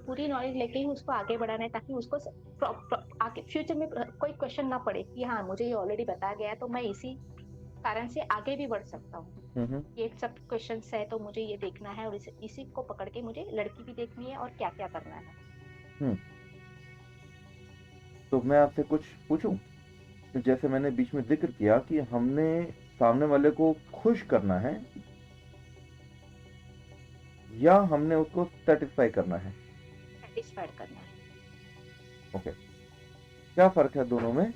पूरी नॉलेज लेके ही उसको आगे बढ़ाना है, ताकि उसको आगे फ्यूचर में कोई क्वेश्चन ना पड़े कि हाँ, मुझे ये ऑलरेडी बताया गया है, तो मैं इसी कारण से आगे भी बढ़ सकता हूँ। हुँ, हुँ, ये सब क्वेश्चंस है तो मुझे ये देखना है, और इसी को पकड़ के मुझे लड़की भी देखनी है और क्या-क्या करना है। हुँ। तो मैं आपसे कुछ पूछूँ? तो जैसे मैंने बीच में ज़िक्र किया कि हमने सामने वाले को खुश करना है या हमने उसको सैटिस्फाई करना है? सैटिस्फाइड करना है। ओके, क्या फ़र्क है दोनों में?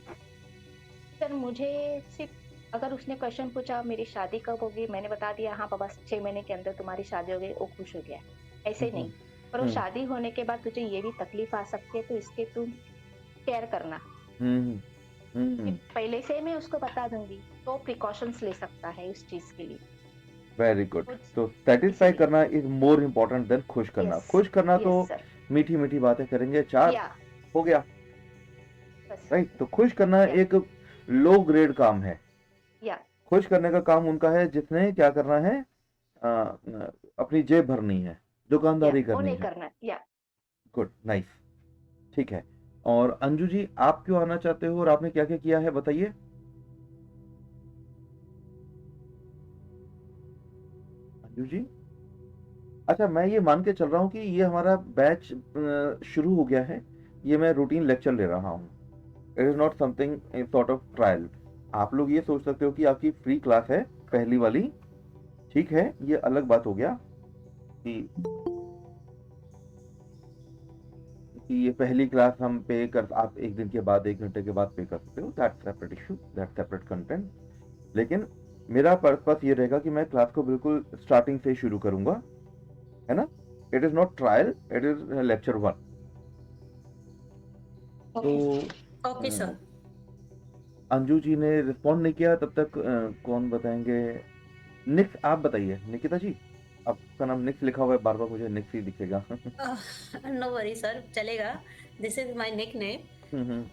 सर मुझे सिर्फ़, अगर उसने क्वेश्चन पूछा मेरी शादी कब होगी? मैंने बता दिया हाँ पापा 6 महीने के अंदर तुम्हारी शादी हो गई, वो खुश हो गया। हुँ, ऐसे हुँ, नहीं, पर वो हुँ, शादी होने के बाद तुझे ये भी तकलीफ़ आ सकती है, तो इसके तुम केयर करना। हुँ, हुँ, कि हुँ। पहले से मैं उसको बता दूँगी, तो प्रिकॉशंस ले सकता है उस चीज़ के लिए। Very good. कुछ तो सैटिस्फाई इसीलिए। करना इज़ मोर इम्पोर्टेंट देन खुश करना। यस, खुश करना तो यस सर। मीठी-मीठी बातें करेंगे, 4 या हो गया, बस। राइट? तो खुश करना या एक लो ग्रेड काम है। या खुश करने का काम उनका है जिसने क्या करना है, अपनी जेब भरनी है, दुकानदारी वो करनी नहीं है। करना। या गुड, नाइस, ठीक है। और अंजू जी, आप क्यों आना चाहते हो और आपने क्या-क्या किया है बताइए? अंजू जी? अच्छा, मैं ये मान के चल रहा हूँ कि ये हमारा बैच शुरू हो गया है। ये मैं रूटीन लेक्चर ले रहा हूँ। It is not something a sort of trial. आप लोग ये सोच सकते हो कि आपकी फ्री क्लास है, पहली वाली, ठीक है, ये अलग बात हो गया कि ये पहली क्लास हम पे कर आप 1 दिन के बाद 1 घंटे के बाद पे कर सकते हो, that's separate issue, that's separate content. लेकिन मेरा पर्पस ये रहेगा कि मैं क्लास को बिल्कुल स्टार्टिंग से शुरू करूँगा, है ना? It is not trial, it is lecture 1। तो ओके। ओके अ, सर। अंजू जी ने रिस्पॉन्ड नहीं किया तब तक कौन बताएँगे? निक्स आप बताइए, निकिता जी, आपका नाम निक्स लिखा हुआ है, बार-बार मुझे निक्स ही दिखेगा। नो वरी सर, चलेगा। This is my nickname. Hmm, hmm,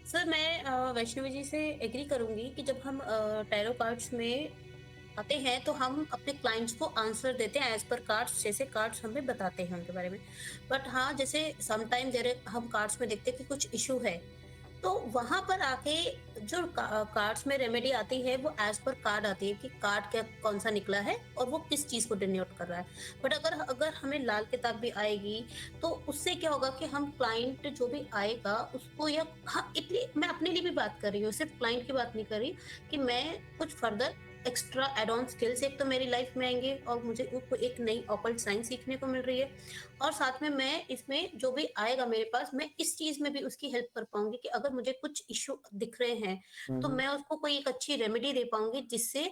sir मैं वैष्णवी जी से एग्री करूंगी कि जब हम टैरो कार्ड्स में आते हैं तो हम अपने क्लाइंट्स को आंसर देते हैं एज पर कार्ड्स, जैसे कार्ड्स हमें बताते हैं उनके बारे में। बट हाँ, जैसे समटाइम जैसे हम कार्ड्स में देखते हैं कि कुछ इशू है, तो वहां पर आके जो कार्ड्स में रेमेडी आती है वो एज पर कार्ड आती है कि कार्ड क्या कौन सा निकला है और वो किस चीज को डिनोट कर रहा है। बट अगर अगर हमें लाल किताब भी आएगी तो उससे क्या होगा कि हम क्लाइंट जो भी आएगा उसको, या हाँ, इसलिए मैं अपने लिए भी बात कर रही हूँ, सिर्फ क्लाइंट की बात नहीं कर रही, कि मैं कुछ further extra add on skills एक तो मेरी लाइफ में आएंगे और मुझे एक नई ऑकल्ट साइंस सीखने को मिल रही है। और साथ में मैं इसमें जो भी आएगा मेरे पास, मैं इस चीज में भी उसकी हेल्प कर पाऊंगी कि अगर मुझे कुछ इश्यू दिख रहे हैं हुँ, तो हुँ, मैं उसको कोई एक अच्छी रेमेडी दे पाऊंगी जिससे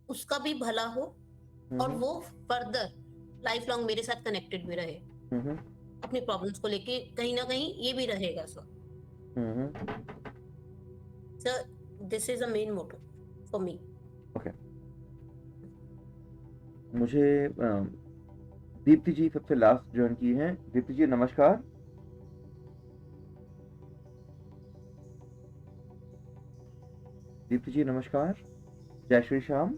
उसका भी भला हो हुँ, और हुँ, वो फर्दर लाइफ लॉन्ग मेरे साथ कनेक्टेड भी रहे, हुँ, हुँ, अपनी प्रॉब्लम्स को लेके कहीं ना कहीं ये भी रहेगा। Sir, hmm, hmm, sir this is a main motto for me. Okay. मुझे दीप्ति जी सबसे लास्ट जॉइन की हैं। दीप्ति जी नमस्कार। दीप्ति जी नमस्कार। जय श्री श्याम।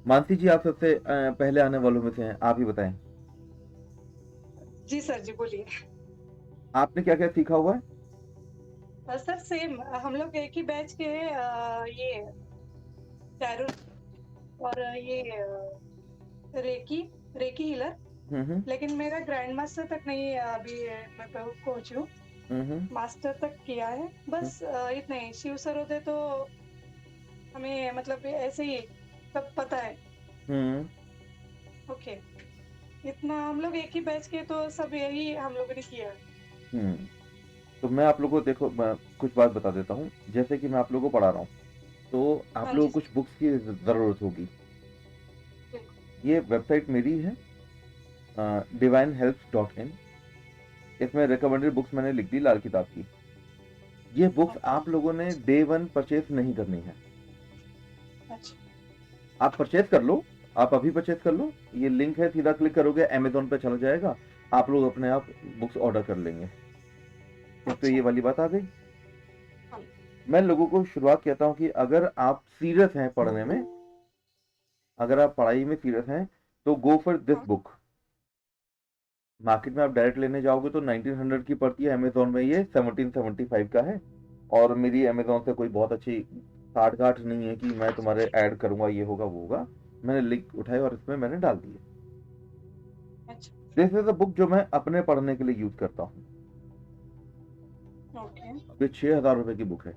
मानसी जी आप सबसे पहले आने वालों में से हैं, आप ही बताएँ। जी सर जी, बोलिए। आपने क्या-क्या सीखा हुआ है? सर सेम हम लोग एक ही बैच के हैं, ये टैरो और ये रेकी रेकी हीलर। हुँ, हुँ, लेकिन मेरा ग्रैंड मास्टर तक नहीं अभी मैं पहुंची हूँ। हुँ, हुँ, मास्टर तक किया है हुँ, बस, इतना ही। शिव सर होते तो हमें मतलब ऐसे ही सब पता है। हुँ, ओके, इतना हम लोग एक ही बैच के तो सब यही हम लोगों ने किया है। हुँ। तो मैं आप लोगों को देखो कुछ बात बता देता हूँ। जैसे कि मैं आप लोगों को पढ़ा रहा हूँ, तो आप हाँ लोगों जी को सर, कुछ बुक्स की ज़रूरत होगी। बिल्कुल। ये वेबसाइट मेरी है, divinehelps.in। इसमें रिकमेंडेड बुक्स मैंने लिख दी लाल किताब की। ये बुक्स ओके, आप लोगों ने डे 1 परचेज़ नहीं करनी है। अच्छा। आप परचेज़ कर लो, आप अभी परचेज़ कर लो। ये लिंक है, सीधा क्लिक करोगे अमेज़न पे चला जाएगा। आप लोग अपने आप बुक्स ऑर्डर कर लेंगे। इस पे ये अच्छा। वाली बात आ गई। हाँ। मैं लोगों को शुरुआत कहता हूँ कि अगर आप सीरियस हैं पढ़ने में, अगर आप पढ़ाई में सीरियस हैं, तो गो फॉर दिस हाँ। बुक। मार्केट में आप डायरेक्ट लेने जाओगे तो 1900 की पड़ती है, अमेजोन में ये 1775 का है। और मेरी अमेजोन से कोई बहुत अच्छी साठ गांठ नहीं है कि मैं तुम्हारे ऐड करूंगा, ये होगा वो होगा। मैंने लिंक उठाई और इसमें मैंने डाल दिए। अच्छा, दिस इज अ बुक जो मैं अपने पढ़ने के लिए यूज करता हूँ। ओके, ये 6000 रुपए की बुक है।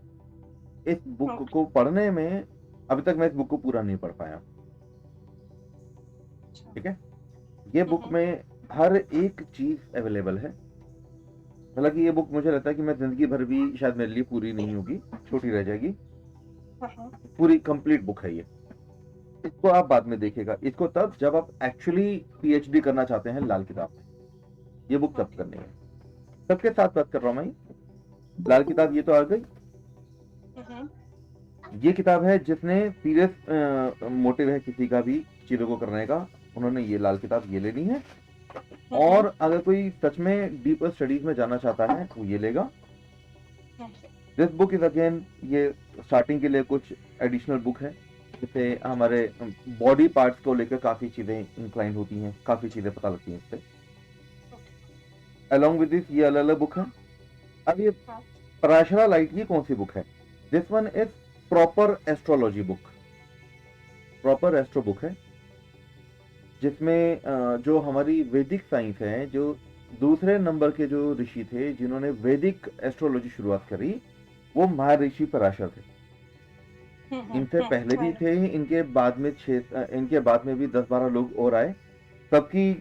इस बुक ओके, को पढ़ने में अभी तक मैं इस बुक को पूरा नहीं पढ़ पाया। अच्छा, ठीक है, ये बुक हम्म, में हर एक चीज अवेलेबल है। हालांकि ये बुक मुझे लगता है कि मैं जिंदगी भर भी शायद मेरे लिए पूरी नहीं होगी, छोटी रह जाएगी। हाँ, पूरी कंप्लीट बुक है ये। इसको आप बाद में देखिएगा, इसको तब जब आप एक्चुअली पीएचडी करना चाहते हैं लाल किताब में, ये बुक तब ओके, करनी है। सबके साथ बात कर रहा हूं मैं। लाल किताब ये तो आ गई। हम्म, ये किताब है जिसने सीरियस मोटिव है किसी का भी चीजों को करने का, उन्होंने ये लाल किताब ये लेनी है। और अगर कोई सच में डीपर स्टडीज में जाना चाहता है वो ये लेगा। दिस बुक इज अगेन, ये स्टार्टिंग के लिए कुछ एडिशनल बुक है, जिससे हमारे बॉडी पार्ट्स को लेकर काफी चीजें इंक्लाइन होती हैं, काफी चीजें पता लगती हैं इससे। अलोंग विद दिस ये अलग अलग बुक है। अब ये हाँ, पराशरा लाइट की कौन सी बुक है? This one is proper astrology book, proper astro book है, जिसमें जो हमारी वैदिक साइंस है, जो दूसरे नंबर के जो ऋषि थे जिन्होंने वैदिक एस्ट्रोलॉजी शुरुआत करी, वो महर्षि पराशर थे। इनसे पहले भी थे, इनके बाद में भी 10-12 लोग और आए। सबकी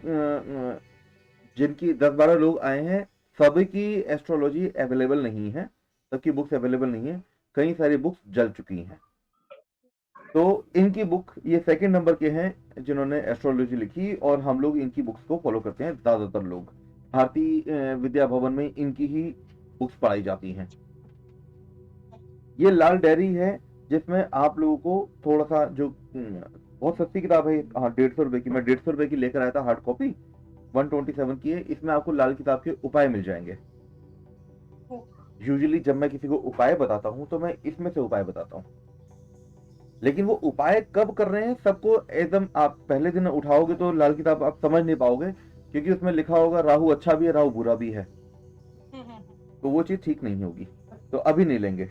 जिनकी 10-12 लोग आए हैं, सभी की एस्ट्रोलॉजी अवेलेबल नहीं है, सबकी बुक्स अवेलेबल नहीं है, कई सारी बुक्स जल चुकी हैं। तो इनकी बुक ये सेकंड नंबर के हैं जिन्होंने एस्ट्रोलॉजी लिखी, और हम लोग इनकी बुक्स को फॉलो करते हैं। ज्यादातर लोग भारतीय विद्या भवन में इनकी ही बुक्स पढ़ाई जाती हैं। ये लाल डायरी है, जिसमें आप लोगों को थोड़ा सा जो बहुत सस्ती किताब है, हाँ 150 रुपए की, मैं 150 रुपए की लेकर आया था हार्ड कॉपी, 127 की है। इसमें आपको लाल किताब के उपाय मिल जाएंगे। यूजुअली जब मैं किसी को उपाय बताता हूँ तो मैं इसमें से उपाय बताता हूँ, लेकिन वो उपाय कब कर रहे हैं सबको एकदम आप पहले दिन उठाओगे तो लाल किताब आप समझ नहीं पाओगे, क्योंकि उसमें लिखा होगा राहु अच्छा भी है राहु बुरा भी है, तो वो चीज ठीक नहीं होगी, तो अभी नहीं लेंगे।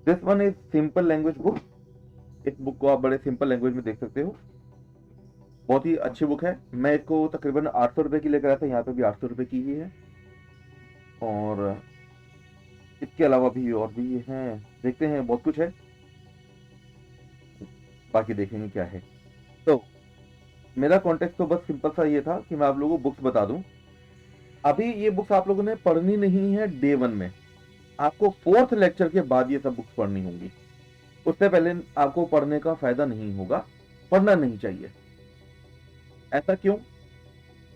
This one is simple language book. इस बुक को आप बड़े सिंपल लैंग्वेज में देख सकते हो, बहुत ही अच्छी बुक है। मैं इसको तकरीबन 800 रुपए की लेकर आया था, यहाँ पे भी 800 रुपए की ही है। और इसके अलावा भी और भी हैं, देखते हैं, बहुत कुछ है, बाकी देखेंगे क्या है। तो मेरा कॉन्टेक्स्ट तो बस सिंपल सा ये था कि मैं आप लोगों को बुक्स बता दूं। अभी ये बुक्स आप लोगों ने पढ़नी नहीं है डे 1 में, आपको 4th लेक्चर के बाद ये सब बुक्स पढ़नी होंगी। उससे पहले आपको पढ़ने का फायदा नहीं होगा, पढ़ना नहीं चाहिए। ऐसा क्यों?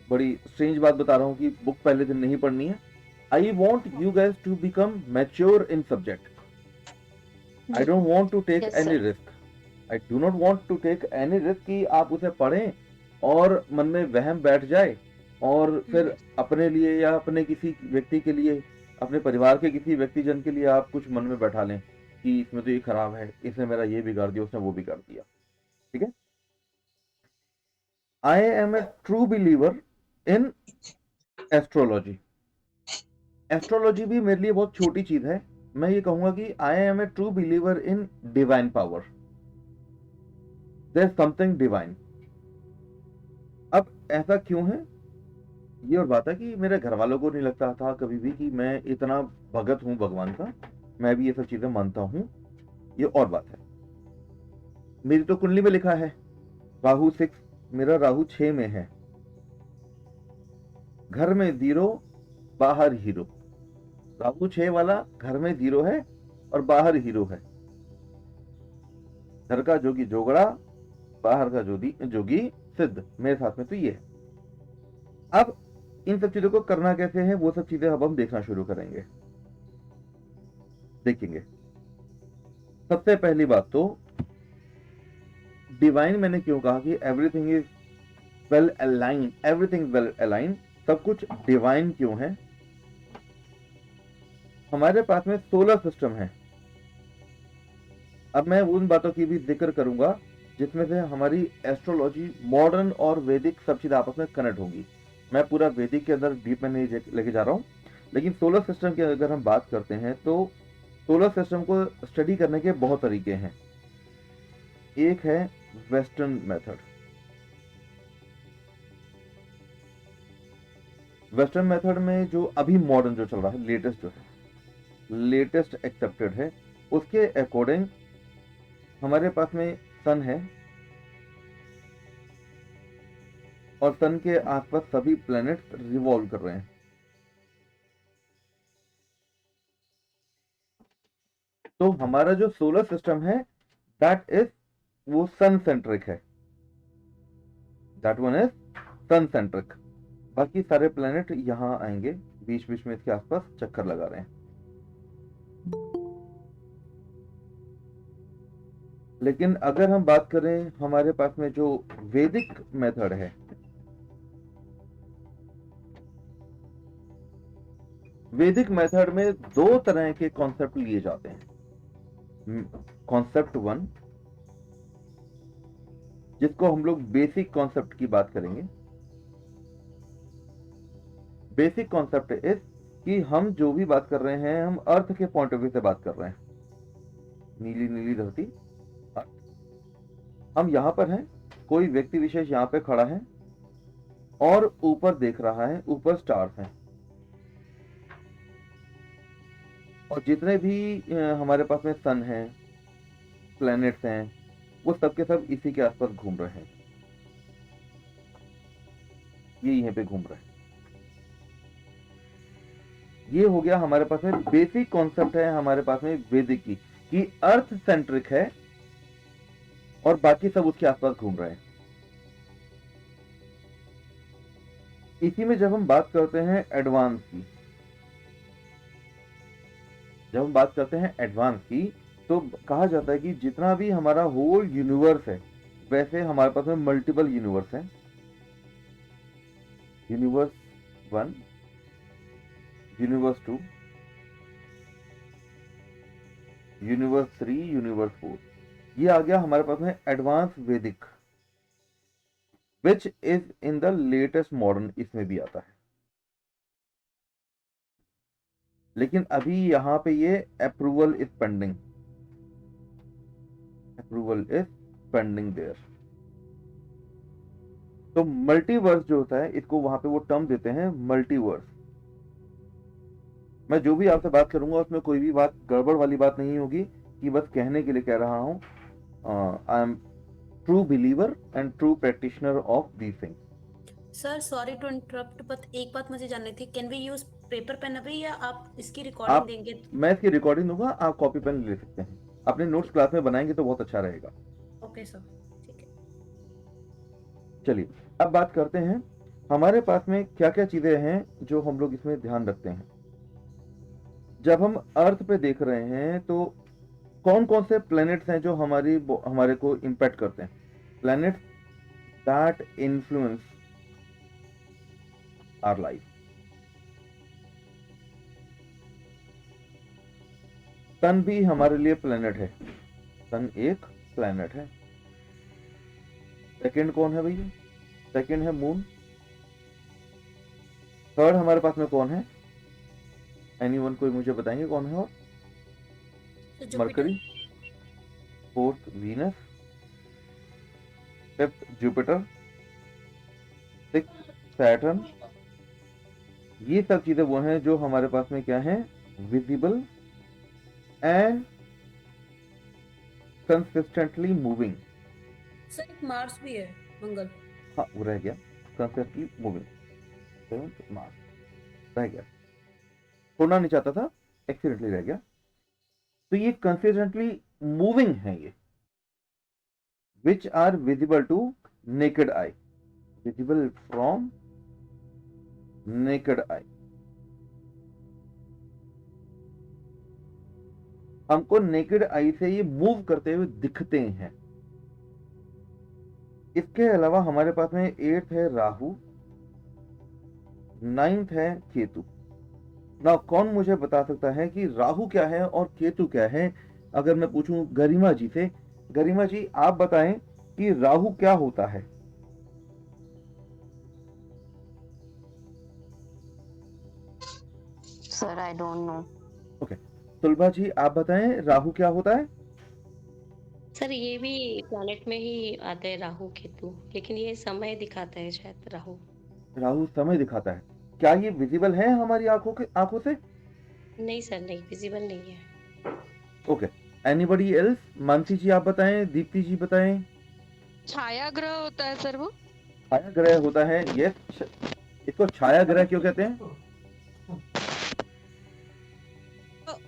बड़ी स्ट्रेंज बात बता रहा हूँ कि बुक पहले दिन नहीं पढ़नी है। I want you guys to become mature in subject. I don't want to take Yes, any sir. Risk. I do not want to take any risk कि आप उसे पढ़ें और मन में वहम बैठ जाए, और फिर अपने लिए या अपने किसी व्यक्ति के लिए, अपने परिवार के किसी व्यक्तिजन के लिए आप कुछ मन में बैठा लें कि इसमें तो ये खराब है, इसने मेरा ये बिगाड़ दिया, उसने वो बिगाड़ दिया। ठीक है, I am a true believer in astrology. Astrology भी मेरे लिए बहुत छोटी चीज है। मैं ये कहूंगा कि I am a true believer in divine power. There is something divine. अब ऐसा क्यों है, ये और बात है कि मेरे घर वालों को नहीं लगता था कभी भी कि मैं इतना भगत हूं भगवान का, मैं भी ये सब चीजें मानता हूं, ये और बात है। मेरी तो कुंडली में लिखा है राहु 6, मेरा राहु 6 में है, घर में 0 बाहर हीरो। राहु 6 वाला घर में 0 है और बाहर हीरो है। घर का जोगी जोगड़ा, बाहर का जोगी सिद्ध। मेरे साथ में तो ये है। अब इन सब चीजों को करना कैसे है, वो सब चीजें अब हम देखना शुरू करेंगे, देखेंगे। सबसे पहली बात तो डिवाइन मैंने क्यों कहा कि everything is well align, everything well align, सब कुछ डिवाइन क्यों है? हमारे पास में सोलर सिस्टम है। अब मैं उन बातों की भी जिक्र करूंगा जिसमें से हमारी एस्ट्रोलॉजी, मॉडर्न और वैदिक सब चीजें आपस में कनेक्ट होंगी। मैं पूरा वैदिक के अंदर डीप में नहीं लेके जा रहा हूँ, लेकिन सोलर सिस्टम की अगर हम बात करते हैं तो सोलर सिस्टम को स्टडी करने के बहुत तरीके हैं। एक है वेस्टर्न मेथड। वेस्टर्न मेथड में जो अभी मॉडर्न जो चल रहा है, लेटेस्ट जो है, लेटेस्ट एक्सेप्टेड है, उसके अकॉर्डिंग हमारे पास में सन है और सन के आसपास सभी प्लैनेट्स रिवॉल्व कर रहे हैं। तो हमारा जो सोलर सिस्टम है दैट इज वो सन सेंट्रिक है, that one is sun centric. बाकी सारे प्लैनेट यहां आएंगे, बीच बीच में इसके आसपास चक्कर लगा रहे हैं। लेकिन अगर हम बात करें हमारे पास में जो वैदिक मेथड है, वैदिक मेथड में दो तरह के कॉन्सेप्ट लिए जाते हैं। कॉन्सेप्ट वन, जिसको हम लोग बेसिक कॉन्सेप्ट की बात करेंगे। बेसिक कॉन्सेप्ट इज कि हम जो भी बात कर रहे हैं हम अर्थ के पॉइंट ऑफ व्यू से बात कर रहे हैं। नीली नीली धरती, हम यहां पर हैं, कोई व्यक्ति विशेष यहां पे खड़ा है और ऊपर देख रहा है, ऊपर स्टार्स हैं और जितने भी हमारे पास में सन है, प्लैनेट्स हैं, वो सब के सब इसी के आसपास घूम रहे हैं। ये यहीं पे घूम रहे हैं। ये हो गया हमारे पास में बेसिक कॉन्सेप्ट है हमारे पास में वैदिक की, कि अर्थ सेंट्रिक है और बाकी सब उसके आसपास घूम रहे हैं। इसी में जब हम बात करते हैं एडवांस की, जब हम बात करते हैं एडवांस की, तो कहा जाता है कि जितना भी हमारा होल यूनिवर्स है, वैसे हमारे पास में मल्टीपल यूनिवर्स हैं। Universe 1, universe 2, universe 3, universe 4। ये आ गया हमारे पास में advance Vedic, which is in the latest modern, इसमें भी आता है। लेकिन अभी यहां पे ये approval is pending, approval is pending there. तो मल्टीवर्स जो होता है, इसको वहां पे वो टर्म देते हैं मल्टीवर्स। मैं जो भी आपसे बात करूंगा उसमें कोई भी बात गड़बड़ वाली बात नहीं होगी, कि बस कहने के लिए कह रहा हूं। I am true believer and true practitioner of these things. Sir sorry to interrupt, but एक बात मुझे जाननी थी, can we use paper pen अभी या आप इसकी रिकॉर्डिंग देंगे? मैं इसकी रिकॉर्डिंग दूंगा, आप कॉपी पेन ले सकते हैं, अपने नोट्स क्लास में बनाएंगे तो बहुत अच्छा रहेगा। ओके सर, ठीक है। चलिए अब बात करते हैं हमारे पास में क्या क्या चीजें हैं जो हम लोग इसमें ध्यान रखते हैं। जब हम अर्थ पे देख रहे हैं तो कौन कौन से प्लैनेट्स हैं जो हमारे को इंपैक्ट करते हैं। Planets that influence our life. Sun भी हमारे लिए प्लैनेट है, सन एक प्लैनेट है। सेकंड कौन है भैया? सेकंड है मून। थर्ड हमारे पास में कौन है? एनीवन कोई मुझे बताएंगे कौन है? और mercury, fourth Venus, fifth Jupiter, sixth Saturn. ये सब चीजें वो हैं जो हमारे पास में क्या है, visible and consistently moving. Sir एक मार्स भी है, मंगल। हाँ वो रह गया, कंसिस्टेंटली मूविंग, सेवंथ मार्स रह गया, छोड़ना नहीं चाहता था, एक्सीडेंटली रह गया। तो ये कंसिस्टेंटली मूविंग है ये, which are visible to naked eye, visible from naked eye. हमको नेकेड आई से ये मूव करते हुए दिखते हैं। इसके अलावा हमारे पास में 8th है राहु, 9th है केतु। ना कौन मुझे बता सकता है कि राहु क्या है और केतु क्या है? अगर मैं पूछूं गरिमा जी से, गरिमा जी आप बताएं कि राहु क्या होता है? Sir I don't know. Okay, Tulba ji आप बताएं राहु क्या होता है? सर ये भी प्लैनेट में ही आते हैं राहु केतु, लेकिन ये समय दिखाता है शायद राहु। राहु समय दिखाता है। क्या ये विजिबल है हमारी आंखों से? नहीं सर, नहीं विजिबल नहीं है। Okay, anybody else? Mansi ji आप बताएं, दीप्ति जी बताएं। छाया ग्रह होता है सर वो। छाया ग्रह होता है, यस। इसको छाया ग्रह क्यों कहते हैं?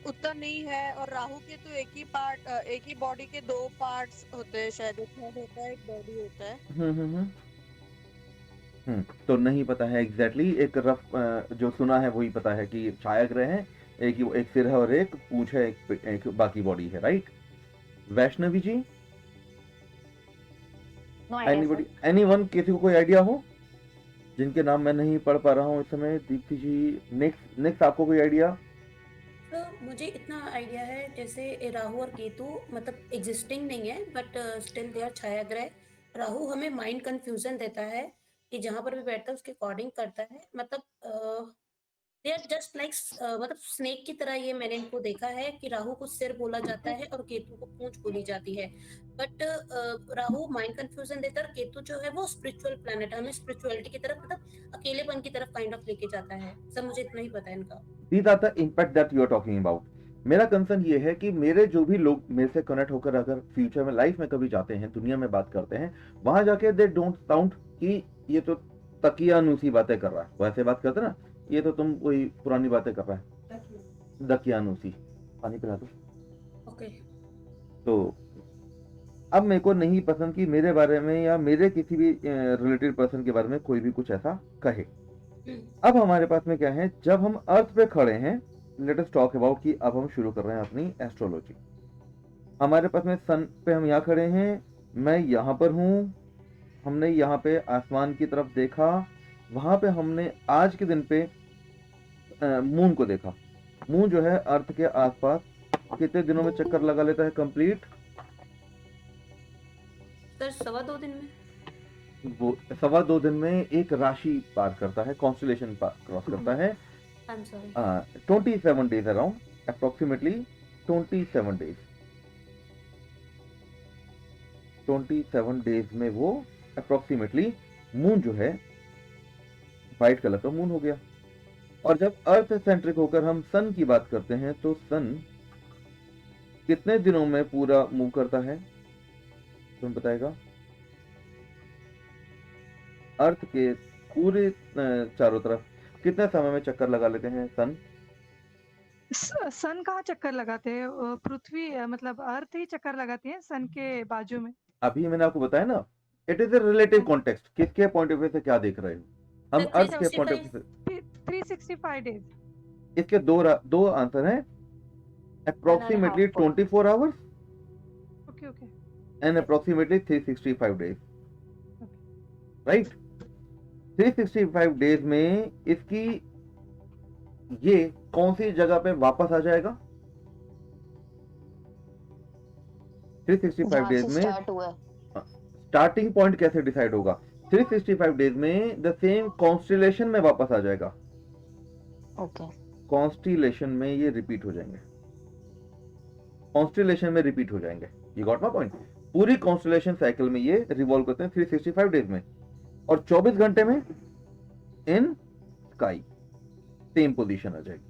उतना नहीं है, और राहु के तो एक ही पार्ट, एक ही बॉडी के दो पार्ट्स होते हैं शायद, एक हेड होता है एक बॉडी होता है। तो नहीं पता है एग्जैक्टली एक रफ जो सुना है वही पता है कि छाया ग्रह है, एक सिर है और एक पूंछ है, एक बाकी बॉडी है, right? Vaishnavi ji, no idea anybody sir. Anyone, किसी को कोई आइडिया हो जिनके नाम मैं नहीं पढ़ पा रहा हूँ इस समय? दीप्ति जी, नेक्स्ट आपको कोई आइडिया? तो मुझे इतना आइडिया है, जैसे राहु और केतु मतलब एग्जिस्टिंग नहीं है, बट स्टिल दे आर छाया ग्रह। राहु हमें माइंड कंफ्यूजन देता है कि जहां पर भी बैठता है उसके अकॉर्डिंग करता है, मतलब दे आर जस्ट लाइक मतलब स्नेक की तरह। ये मैंने इनको देखा है कि राहु को सिर बोला जाता है और केतु को पूंछ बोली जाती है, बट राहु माइंड कंफ्यूजन देता है और केतु जो है वो स्पिरिचुअल प्लैनेट है, हमें स्पिरिचुअलिटी की तरफ मतलब अकेलेपन की तरफ काइंड ऑफ लेके जाता है। सब मुझे इतना ही पता है इनका। These are the impact that you are talking about. मेरा कंसर्न ये है कि मेरे जो भी लोग मेरे से कनेक्ट होकर अगर फ्यूचर में लाइफ में कभी जाते हैं, दुनिया में बात करते हैं, वहां जाके दे डोंट साउंड कि ये तो तकियानुसी बातें कर रहा है। वैसे बात करते ना, ये तो तुम कोई पुरानी बातें कर रहा है, दकियानुसी। पानी पिला दो। ओके। तो अब मेरे को नहीं पसंद कि मेरे बारे में या मेरे किसी भी रिलेटेड पर्सन के बारे में कोई भी कुछ ऐसा कहे। अब हमारे पास में क्या है, जब हम अर्थ पे खड़े हैं, लेट अस टॉक अबाउट कि अब हम शुरू कर रहे हैं अपनी एस्ट्रोलॉजी। हमारे पास में सन पे हम यहाँ खड़े हैं, मैं यहाँ पर हूँ, हमने यहाँ पे आसमान की तरफ देखा, वहां पे हमने आज के दिन पे मून को देखा। मून जो है अर्थ के आसपास कितने दिनों में चक्कर लगा लेता है कंप्लीट? सर 2.25 दिन में। वो 2.25 दिन में एक राशि पार करता है, कॉन्स्टलेशन क्रॉस करता है। I am sorry. 27 days around, approximately 27 days. 27 days में वो अप्रोक्सीमेटली मून जो है व्हाइट कलर का मून हो गया। और जब अर्थ सेंट्रिक होकर हम सन की बात करते हैं तो सन कितने दिनों में पूरा मूव करता है, तुम बताएगा? अर्थ के पूरे चारों तरफ कितने समय में चक्कर लगा लेते हैं सन? सन कहाँ चक्कर लगाते हैं? पृथ्वी मतलब अर्थ ही चक्कर लगाती है सन के बाजू में। अभी मैंने आपको बताया ना, it is a relative context. किसके पॉइंट ऑफ व्यू से क्या देख रहे हो? हम तो अर्थ के पॉइंट ऑफ व्यू से। 365 डेज। इसके दो आंसर हैं, approximately 24 hours okay okay. And approximately 365 days, right? 365 days में इसकी ये कौन सी जगह पे वापस आ जाएगा? 365 डेज में स्टार्ट हुआ। स्टार्टिंग पॉइंट कैसे डिसाइड होगा? 365 डेज में द सेम कॉन्स्टिलेशन में वापस आ जाएगा। ओके। कॉन्स्टिलेशन में ये रिपीट हो जाएंगे, कॉन्स्टिलेशन में रिपीट हो जाएंगे। You got my point? पूरी कॉन्स्टिलेशन साइकिल में ये रिवॉल्व करते हैं 365 डेज में, और 24 घंटे में इन स्काई सेम पोजीशन आ जाएगी।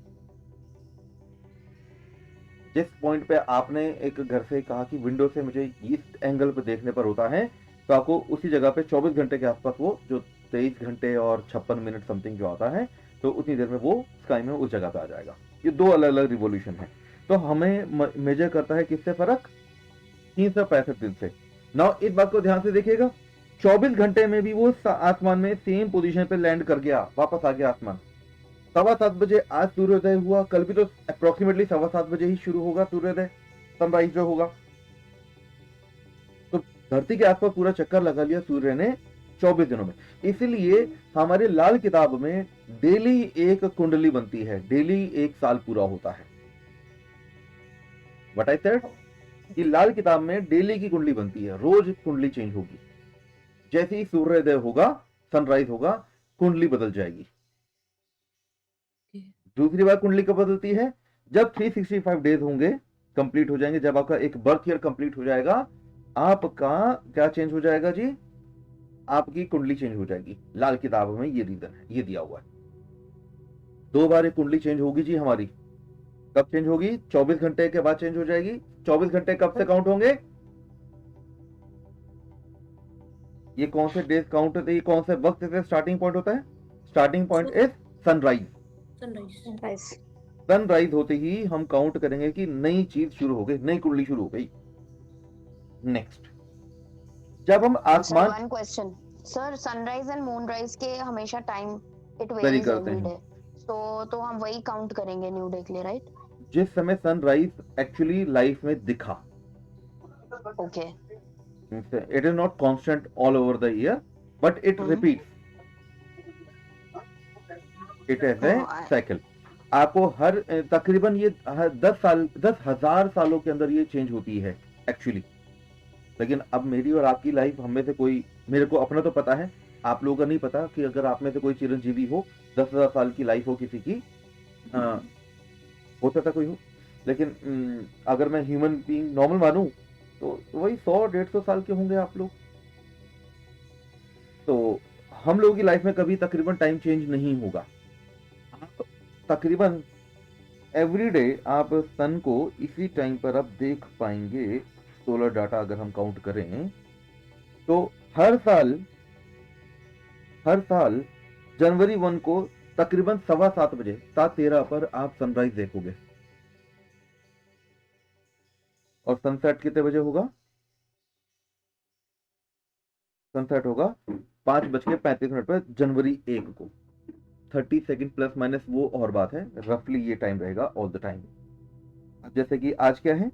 जिस पॉइंट पे आपने एक घर से कहा कि विंडो से मुझे ईस्ट एंगल पे देखने पर होता है, तो आपको उसी जगह पे 24 घंटे के आसपास वो जो 23 घंटे और 56 मिनट समथिंग जो आता है, तो उतनी देर में वो स्काई में उस जगह पे आ जाएगा। ये दो अलग अलग रिवॉल्यूशन है। तो हमें मेजर करता है किससे फर्क? 365 दिन से। नाउ इस बात को ध्यान से देखिएगा, 24 घंटे में भी वो आसमान में सेम पोजीशन पे लैंड कर गया, वापस आ गया आसमान। 7:15 बजे आज सूर्योदय हुआ, कल भी तो अप्रोक्सीमेटली 7:15 बजे ही शुरू होगा सूर्योदय, सनराइज जो होगा। तो धरती के आसपास पूरा चक्कर लगा लिया सूर्य ने 24 दिनों में। इसलिए हमारे लाल किताब में डेली एक कुंडली बनती है, डेली एक साल पूरा होता है। व्हाट आई सेड कि लाल किताब में डेली की कुंडली बनती है, रोज कुंडली चेंज होगी। जैसे ही सूर्योदय होगा, सनराइज होगा, कुंडली बदल जाएगी। दूसरी बार कुंडली कब बदलती है? जब 365 डेज होंगे, कंप्लीट हो जाएंगे, जब आपका एक बर्थ ईयर कंप्लीट हो जाएगा, आपका क्या चेंज हो जाएगा जी? आपकी कुंडली चेंज हो जाएगी। लाल किताब में ये रीजन है, ये दिया हुआ है। 2 बार एक कुंडली चेंज होगी जी हमारी। कब चेंज होगी? 24 घंटे के बाद चेंज हो जाएगी। 24 घंटे कब से काउंट होंगे? ये कौन से डेज काउंट होते हैं? ये कौन से वक्त से स्टार्टिंग पॉइंट होता है? Starting point is sunrise. Sunrise. Sunrise होते ही हम काउंट करेंगे कि नई चीज शुरू हो गई, नई कुंडली शुरू हो गई। नेक्स्ट, जब हम सर आसमान one question sir, sunrise and Moonrise के हमेशा टाइम इट वेरी वेरीज करते एवरी हैं। डे, तो हम वही काउंट करेंगे न्यू डे के लिए, राइट? जिस समय सनराइज एक्चुअली लाइफ में दिखा, okay. It is not constant all over the year, but it repeats, it is a cycle. आपको हर तकरीबन ये 10,000 सालों के अंदर ये चेंज होती है एक्चुअली। लेकिन अब मेरी और आपकी लाइफ, हम में से कोई, मेरे को अपना तो पता है, आप लोगों का नहीं पता कि अगर आप में से कोई चिरंजीवी हो, 10,000 साल की लाइफ हो किसी की, हो सकता कोई हो, लेकिन अगर मैं ह्यूमन बीइंग नॉर्मल मानूं तो वही 100-150 साल के होंगे आप लोग। तो हम लोगों की लाइफ में कभी तकरीबन टाइम चेंज नहीं होगा। आप तकरीबन एवरी डे आप सन को इसी टाइम पर आप देख पाएंगे। सोलर डाटा अगर हम काउंट करें तो हर साल जनवरी 1 को तकरीबन 7:15 बजे 7:13 पर आप सनराइज देखोगे। और सनसेट कितने बजे होगा? सनसेट होगा 5:35 पर जनवरी 1 को। 30 सेकंड प्लस माइनस वो और बात है, रफली ये टाइम रहेगा ऑल द टाइम। जैसे कि आज क्या है?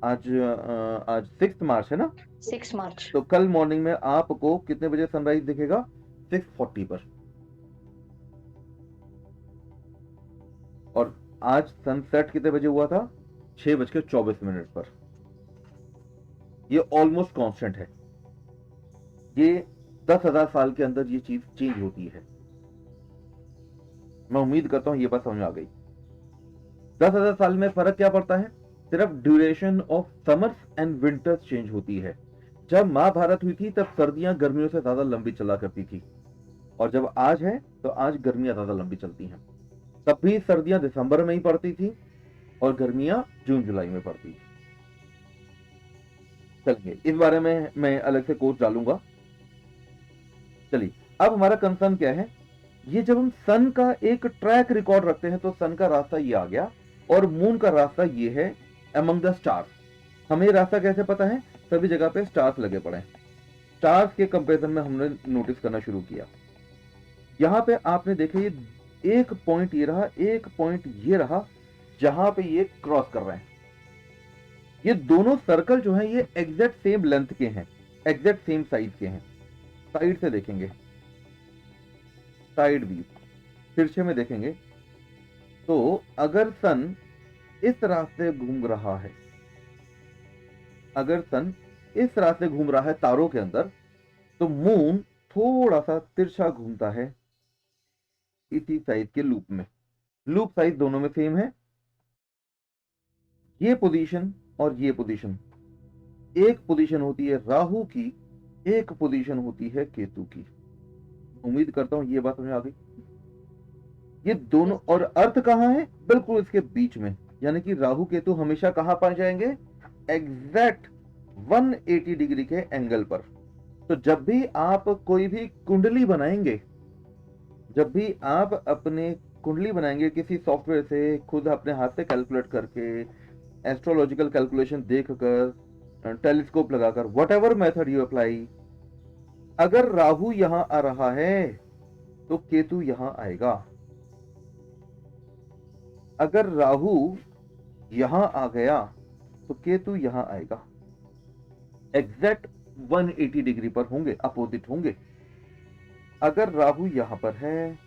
आज 6 मार्च है ना? 6 मार्च। तो कल मॉर्निंग में आपको कितने बजे सनराइज दिखेगा? 6:40 पर। और आज सनसेट कितने बजे हुआ था? 6:24 पर। ये ऑलमोस्ट कांस्टेंट है। ये 10,000 साल के अंदर ये चीज चेंज होती है। मैं उम्मीद करता हूं ये बात समझ आ गई। 10,000 साल में फर्क क्या पड़ता है? सिर्फ duration of summers and winters change होती है। जब महाभारत हुई थी तब सर्दियां गर्मियों से ज्यादा लंबी चला करती थी, और जब आज है तो आज गर्मियां ज्यादा लंबी चलती हैं। तब भी सर्दियां दिसंबर में ही पड़ती थी और गर्मियां जून जुलाई में पड़ती थी। चलिए, इस बारे में मैं अलग से कोर्स डालूंगा। चलिए, अब हमारा कंसर्न क्या है? ये जब हम सन का एक ट्रैक रिकॉर्ड रखते हैं तो सन का रास्ता ये आ गया और मून का रास्ता ये है अमंग द स्टार्स। हमें रास्ता कैसे पता है? सभी जगह पे स्टार्स लगे पड़े हैं। स्टार्स के कंपैरिजन में हमने नोटिस करना शुरू किया। यहाँ पे आपने देखे ये एक पॉइंट ये रहा, एक पॉइंट ये रहा, जहां पे ये क्रॉस कर रहे हैं। ये दोनों सर्कल जो है ये एग्जैक्ट सेम लेंथ के हैं, एग्जैक्ट सेम साइज के हैं। साइड से देखेंगे, साइड व्यू तिरछे में देखेंगे तो अगर सन इस रास्ते घूम रहा है, अगर सन इस रास्ते घूम रहा है तारों के अंदर, तो मून थोड़ा सा तिरछा घूमता है इसी साइज के लूप में। लूप साइज दोनों में सेम है। ये पोजीशन और ये पोजीशन, एक पोजीशन होती है राहु की, एक पोजीशन होती है केतु की। उम्मीद करता हूं ये बात समझ आ गई। ये दोनों, और अर्थ कहां है? बिल्कुल इसके बीच में, यानी कि राहु केतु हमेशा कहां पाए जाएंगे? एग्जैक्ट 180 डिग्री के एंगल पर। तो जब भी आप कोई भी कुंडली बनाएंगे, जब भी आप अपने कुंडली बनाएंगे किसी सॉफ्टवेयर से, खुद अपने हाथ से कैलकुलेट करके, एस्ट्रोलॉजिकल कैलकुलेशन देखकर, टेलीस्कोप लगाकर, व्हाटएवर मेथड यू अप्लाई, अगर राहु यहां आ रहा है तो केतु यहां आएगा। अगर राहु यहां आ गया तो केतु यहां आएगा। एग्जैक्ट 180 डिग्री पर होंगे, अपोजिट होंगे। अगर राहु यहां पर है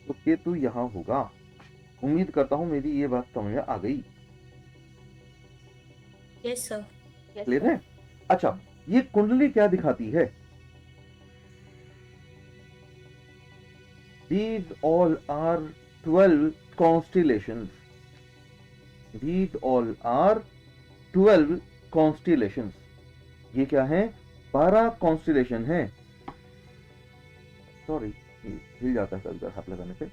तो केतु यहां होगा। उम्मीद करता हूं मेरी ये बात समझ में आ गई। Yes sir. क्लियर है? अच्छा, ये कुंडली क्या दिखाती है? These all are 12 constellations. These all are 12 constellations. ये क्या है? 12 constellation है. सॉरी, हिल जाता है कभी हाथ लगाने पे.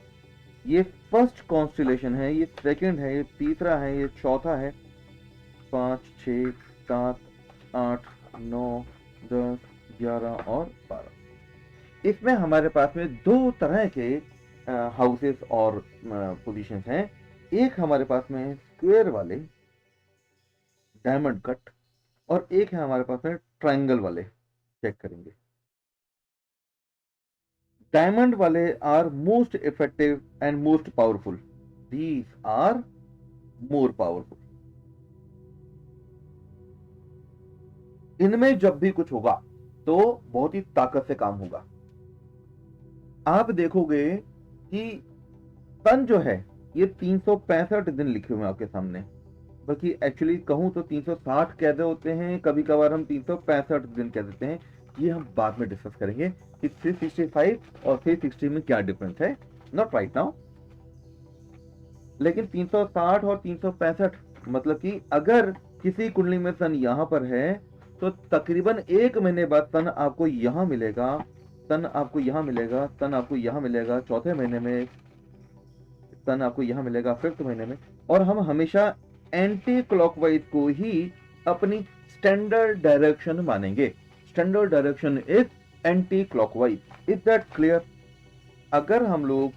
ये फर्स्ट कॉन्स्टिलेशन है, ये सेकंड है, ये तीसरा है, ये चौथा है. 5, 6, 7, 8, 9, 10, 11 और 12. इसमें हमारे पास में दो तरह के हाउसेस और पोजीशंस हैं. एक हमारे पास में है स्क्वायर वाले डायमंड कट, और एक है हमारे पास में ट्रायंगल वाले. चेक करेंगे. डायमंड वाले are most effective and most powerful. These are more powerful. इनमें जब भी कुछ होगा तो बहुत ही ताकत से काम होगा. आप देखोगे कि सन जो है ये 365 दिन लिखे हुए हैं आपके सामने, बल्कि एक्चुअली कहूं तो 360 कहते होते हैं, कभी कभार हम 365 दिन कह देते हैं. ये हम बाद में डिस्कस करेंगे कि 365 और 360 में क्या डिफरेंस है. Not right now. लेकिन 360 और 365 मतलब कि अगर किसी कुंडली में सन यहां पर है तो तकरीबन 1 महीने बाद सन आपको यहां मिलेगा, सन आपको यहां मिलेगा, सन आपको यहां मिलेगा चौथे महीने में, सन आपको यहां मिलेगा फिफ्थ महीने में. और हम हमेशा एंटी क्लॉकवाइज को ही अपनी स्टैंडर्ड डायरेक्शन मानेंगे. Standard direction is anti clockwise. Is that clear? अगर हम लोग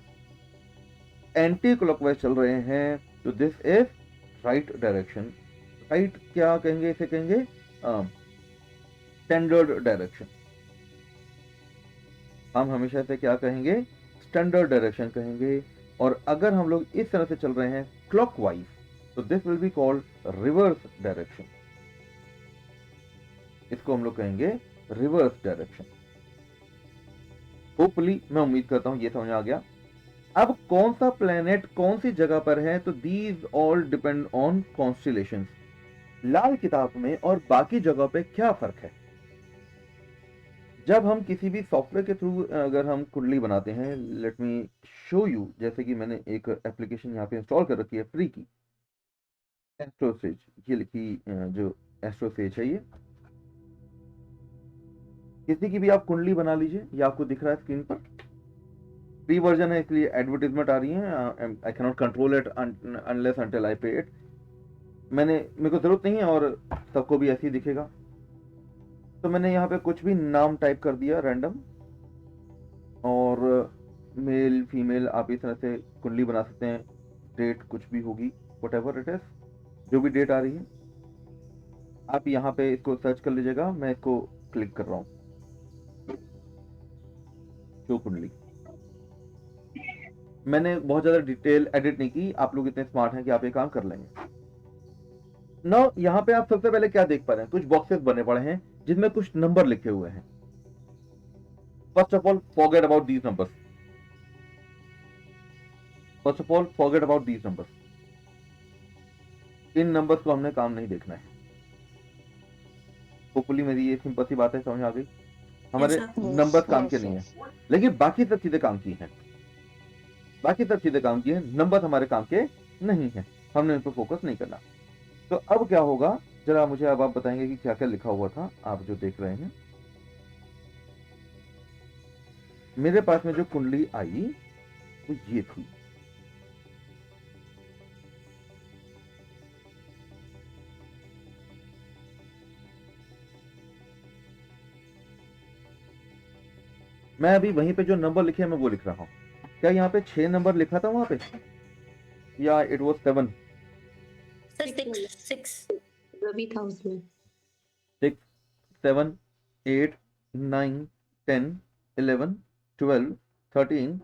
एंटी क्लॉकवाइज चल रहे हैं तो this is right direction. Right क्या कहेंगे? इसे कहेंगे स्टैंडर्ड डायरेक्शन. हम हमेशा से क्या कहेंगे? स्टैंडर्ड डायरेक्शन कहेंगे. और अगर हम लोग इस तरह से चल रहे हैं क्लॉकवाइज तो this will be called reverse direction. इसको हम लोग कहेंगे रिवर्स डायरेक्शन. होपफुली मैं उम्मीद करता हूं ये समझ आ गया. अब कौन सा प्लेनेट कौन सी जगह पर है तो these all depend on constellations. Lal Kitab में और बाकी जगह पे क्या फर्क है? जब हम किसी भी सॉफ्टवेयर के थ्रू अगर हम कुंडली बनाते हैं, लेट मी शो यू. जैसे कि मैंने एक एप्लीकेशन यहाँ पे इंस्टॉल कर रखी है फ्री की, एस्ट्रोसेज. ये लिखी जो एस्ट्रोसेज है, ये किसी की भी आप कुंडली बना लीजिए. ये आपको दिख रहा है स्क्रीन पर. फ्री वर्जन है इसलिए एडवर्टाइजमेंट आ रही है. I can not control it unless until I पे इट. मेरे को जरूरत नहीं है और सबको भी ऐसे ही दिखेगा. तो मैंने यहाँ पे कुछ भी नाम टाइप कर दिया रैंडम, और मेल फीमेल आप इस तरह से कुंडली बना सकते हैं. डेट कुछ भी होगी, व्हाटएवर इट इज, जो भी डेट आ रही है आप यहाँ पे इसको सर्च कर लीजिएगा. मैं इसको क्लिक कर रहा हूँ, शो कुंडली. मैंने बहुत ज्यादा डिटेल एडिट नहीं की. आप लोग इतने स्मार्ट हैं कि आप ये काम कर लेंगे. नाउ यहाँ पे आप सबसे पहले क्या देख पा रहे हैं? कुछ बॉक्सेस बने पड़े हैं जिसमें कुछ नंबर लिखे हुए हैं. First of all forget about these numbers. First of all forget about these numbers. In numbers को हमने काम नहीं देखना है. होपफुली मेरी ये सिंपल सी बात है समझ आ गई. हमारे नंबर्स काम के नहीं है, लेकिन बाकी सब चीजें काम की हैं. बाकी सब चीजें काम की हैं, नंबर्स हमारे काम के नहीं है. हमने इन पर फोकस नहीं करना. तो अब क्या होगा जरा मुझे अब आप बताएंगे कि क्या क्या लिखा हुआ था आप जो देख रहे हैं. मेरे पास में जो कुंडली आई वो ये थी. मैं अभी वहीं पे जो नंबर लिखे हैं मैं वो लिख रहा हूं. क्या यहाँ पे 6 नंबर लिखा था वहां पे, या इट वाज 7? सर 6 रवि था उसमें. 6, 7, 8, 9, 10, 11, 12, 13.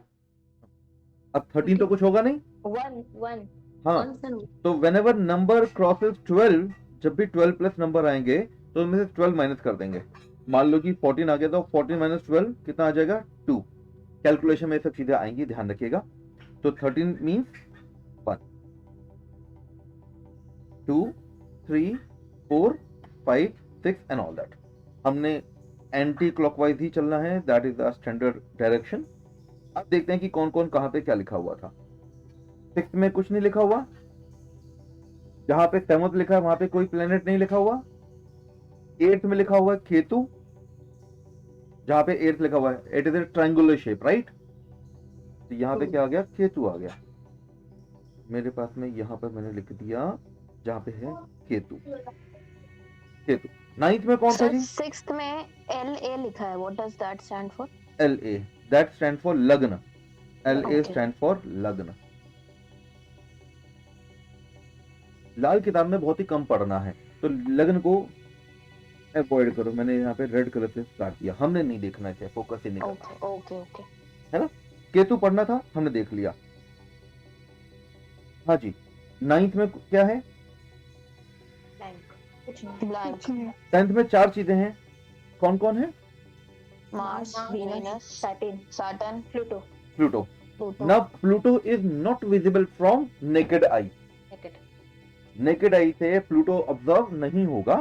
अब 13 तो कुछ होगा नहीं. 1 हाँ, कौन सा नंबर? तो whenever नंबर क्रॉसेस 12, जब भी 12 प्लस नंबर आएंगे तो उनमें से 12 माइनस कर देंगे. मान लो कि 14 आ गया तो 14 माइनस 12 कितना आ जाएगा? 2. कैलकुलेशन में ये सब चीजें आएंगी, ध्यान रखिएगा. तो 13 मीन्स 1, 2, 3, 4, 5, 6 एंड ऑल दैट. हमने एंटी क्लॉकवाइज ही चलना है. That is the standard direction. अब देखते हैं कि कौन कौन कहाँ पे क्या लिखा हुआ था। 6th में कुछ नहीं लिखा हुआ, जहां पे 7th लिखा है वहां पे कोई प्लेनेट नहीं लिखा हुआ। 8th में लिखा हुआ है केतु, जहां पे 8th लिखा हुआ है it is a triangular shape, right. तो यहाँ पे क्या आ गया, केतु आ गया मेरे पास में, यहाँ पर मैंने लिख दिया जहाँ पे है केतु। केतु 9th में कौन था सर जी? 6th में LA लिखा है, what does that stand for? LA, that stand for लग्न। LA Okay. स्टैंड फॉर लग्न। लाल किताब में बहुत ही कम पढ़ना है, तो लग्न को अवॉइड करो। मैंने यहाँ पे रेड कलर से काट दिया, हमने नहीं देखना है, फोकस ही नहीं करना, ओके ओके है ना। केतु पढ़ना था, हमने देख लिया। हाँ जी, 9th में क्या है? कुछ नहीं। ब्लैंक। 10th में 4 चीजें हैं, कौन कौन है? Mars, Venus, Saturn, Saturn, Pluto, Pluto. Pluto. Now Pluto is not visible from naked I. Naked. Naked eye से प्लूटो ऑब्जर्व नहीं होगा।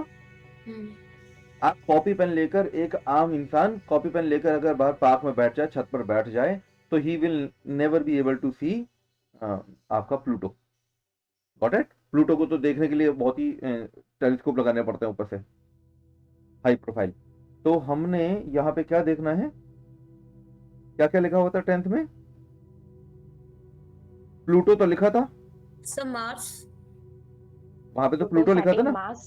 आप कॉपी पेन लेकर, एक आम इंसान कॉपी पेन लेकर अगर बाहर पार्क में बैठ जाए, छत पर बैठ जाए, तो he will never be able to see आपका प्लूटो। Got it? प्लूटो को तो देखने के लिए बहुत ही टेलीस्कोप लगाने पड़ते हैं ऊपर से, हाई प्रोफाइल। तो हमने यहाँ पे क्या देखना है, क्या क्या लिखा हुआ था 10th में? प्लूटो तो लिखा था, सर मार्स, वहां पे तो प्लूटो लिखा था ना, मार्स,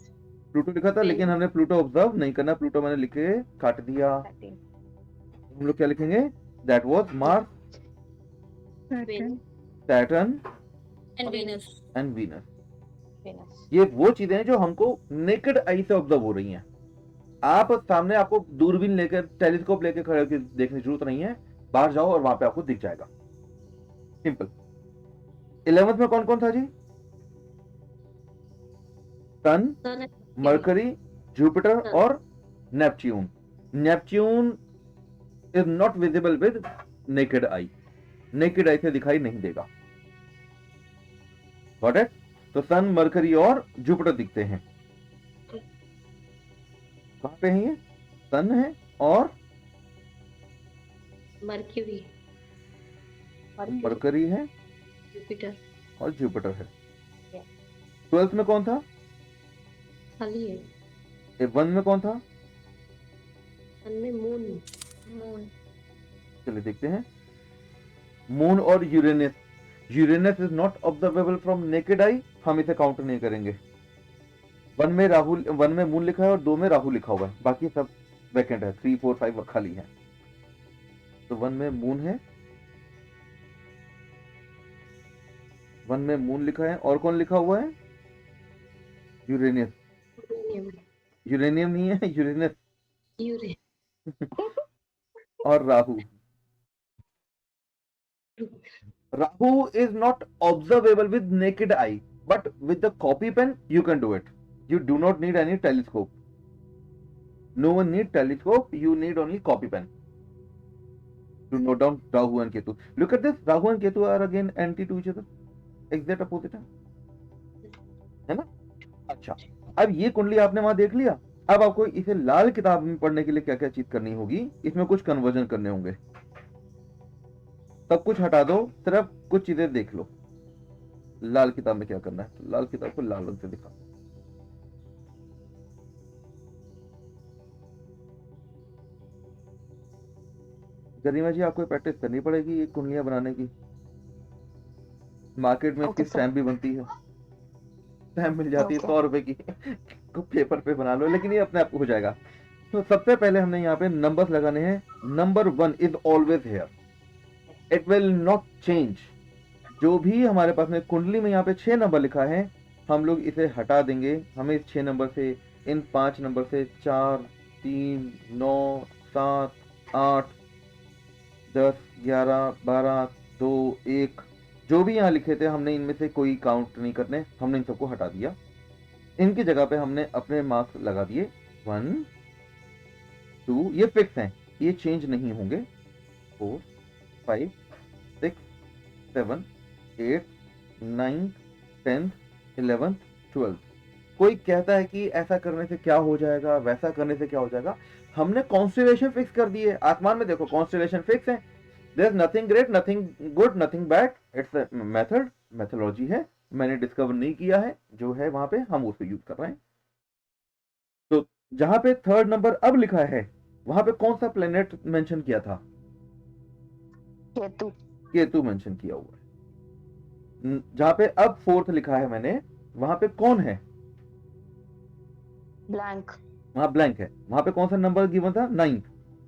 प्लूटो लिखा था, लेकिन हमने प्लूटो ऑब्जर्व नहीं करना। प्लूटो मैंने लिखे काट दिया। सैटर्न, हम लोग क्या लिखेंगे? That was Mars, Saturn and Venus. And Venus. Venus. ये वो चीजें हैं जो हमको नेकेड आई से ऑब्जर्व हो रही हैं। आप सामने, आपको दूरबीन लेकर, टेलीस्कोप लेकर खड़े होकर देखने की जरूरत नहीं है, बाहर जाओ और वहां पे आपको दिख जाएगा, सिंपल। 11th में कौन कौन था जी? सन, मरकरी, जुपिटर और Neptune. Neptune is not visible with naked eye, naked eye से दिखाई नहीं देगा। Got it? तो सन, मरकरी और जुपिटर दिखते हैं। कहां पे है ये? सन है और मर्क्यूरी, मरकरी है जुपिटर और जुपिटर है। 12th में कौन था? खाली है। 1 में कौन था? सन में मून, मून, चलिए देखते हैं। मून और Uranus. Uranus is not observable from naked आई, हम इसे काउंट नहीं करेंगे। 1 में राहुल, 1 में मून लिखा है और 2 में राहु लिखा हुआ है, बाकी सब वैकेंट है, 3 4 5 खाली है। तो 1 में मून है, 1 में मून लिखा है, और कौन लिखा हुआ है? यूरेनियस। यूरेनियम नहीं है, यूरेनस यूरे, और Rahu. Rahu is not observable with naked eye, but with the copy pen you can do it. You do not need any telescope. No one need telescope, you need only copy pen to note down Rahu and Ketu. Look at this, Rahu and Ketu are again anti to each other, exact opposite है ना। अच्छा, अब ये कुंडली आपने वहां देख लिया। अब आपको इसे लाल किताब में पढ़ने के लिए क्या क्या चीज करनी होगी, इसमें कुछ कन्वर्जन करने होंगे। सब कुछ हटा दो, सिर्फ कुछ चीजें देख लो। लाल किताब में क्या करना है, तो लाल किताब को लाल रंग से दिखा। गरिमा जी, आपको प्रैक्टिस करनी पड़ेगी ये कुंडलियां बनाने की। मार्केट में इसकी Okay, sir. स्टैम्प भी बनती है, स्टैम्प मिल जाती है Okay. 100 रुपए की को पेपर पे बना लो, लेकिन ये अपने आप हो जाएगा। तो सबसे पहले हमने यहाँ पे नंबर्स लगाने हैं। Number 1 is always here, it will not change. जो भी हमारे पास में कुंडली में यहाँ पे 6 नंबर लिखा है, हम लोग इसे हटा देंगे। हमें इस 6 नंबर से, इन 5 नंबर से 4 3 9 7 8 10 11 12 2 1 जो भी यहाँ लिखे थे, हमने इनमें से कोई काउंट नहीं करने, हमने इन सबको हटा दिया। इनकी जगह पे हमने अपने मार्क्स लगा दिए। 1 2, ये फिक्स हैं, ये चेंज नहीं होंगे। 4 5 6 7 8 9 10 11 12। कोई कहता है कि ऐसा करने से क्या हो जाएगा, वैसा करने से क्या हो जाएगा। हमने कॉन्स्टेलेशन फिक्स कर दिए। आसमान में देखो कॉन्स्टेलेशन फिक्स है, there is nothing great, nothing good, nothing bad, it's a method, methodology है, मैंने डिस्कवर नहीं किया है, जो है वहां पे हम उसको यूज कर रहे हैं। तो जहां पे थर्ड नंबर अब लिखा है वहां पे कौन सा प्लेनेट मेंशन किया था? केतु। केतु मेंशन किया हुआ है। जहां पे अब फोर्थ लिखा है मैंने, वहां पे कौन है? ब्लैंक। वहां ब्लैंक है। वहां पे कौन सा नंबर गिवन था? 9,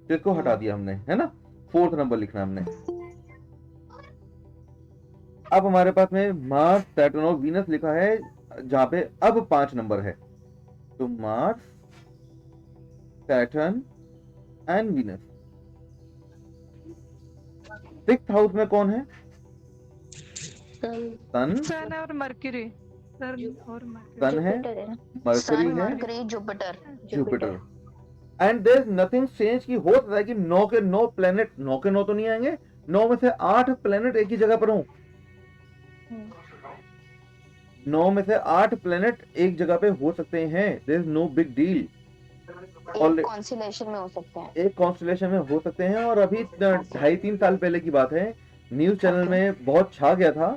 तो इसको हटा दिया हमने, है ना। फोर्थ नंबर लिखना हमने। अब हमारे पास में मार्स, सैटर्न और वीनस लिखा है, जहां पे अब 5 नंबर है। तो Mars, Saturn and Venus. 6th house में कौन है? सन सन, सन और मर्क्यूरी। सन और मर्क्यूरी। सन है, जुपिटर है ना, मरकरी सन, है, Mercury, Jupiter. Jupiter. And there is nothing change की हो सकता है कि 9 के 9 प्लेनेट 9 के 9 तो नहीं आएंगे, 9 में से 8 प्लेनेट एक ही जगह पर हों। 9 में से 8 प्लेनेट एक जगह पे हो सकते हैं, there is no big deal. एक कॉन्स्टेलेशन में हो सकते हैं। एक कॉन्स्टेलेशन में हो सकते हैं। और अभी 2.5-3 साल पहले की बात है, न्यूज चैनल में बहुत छा गया था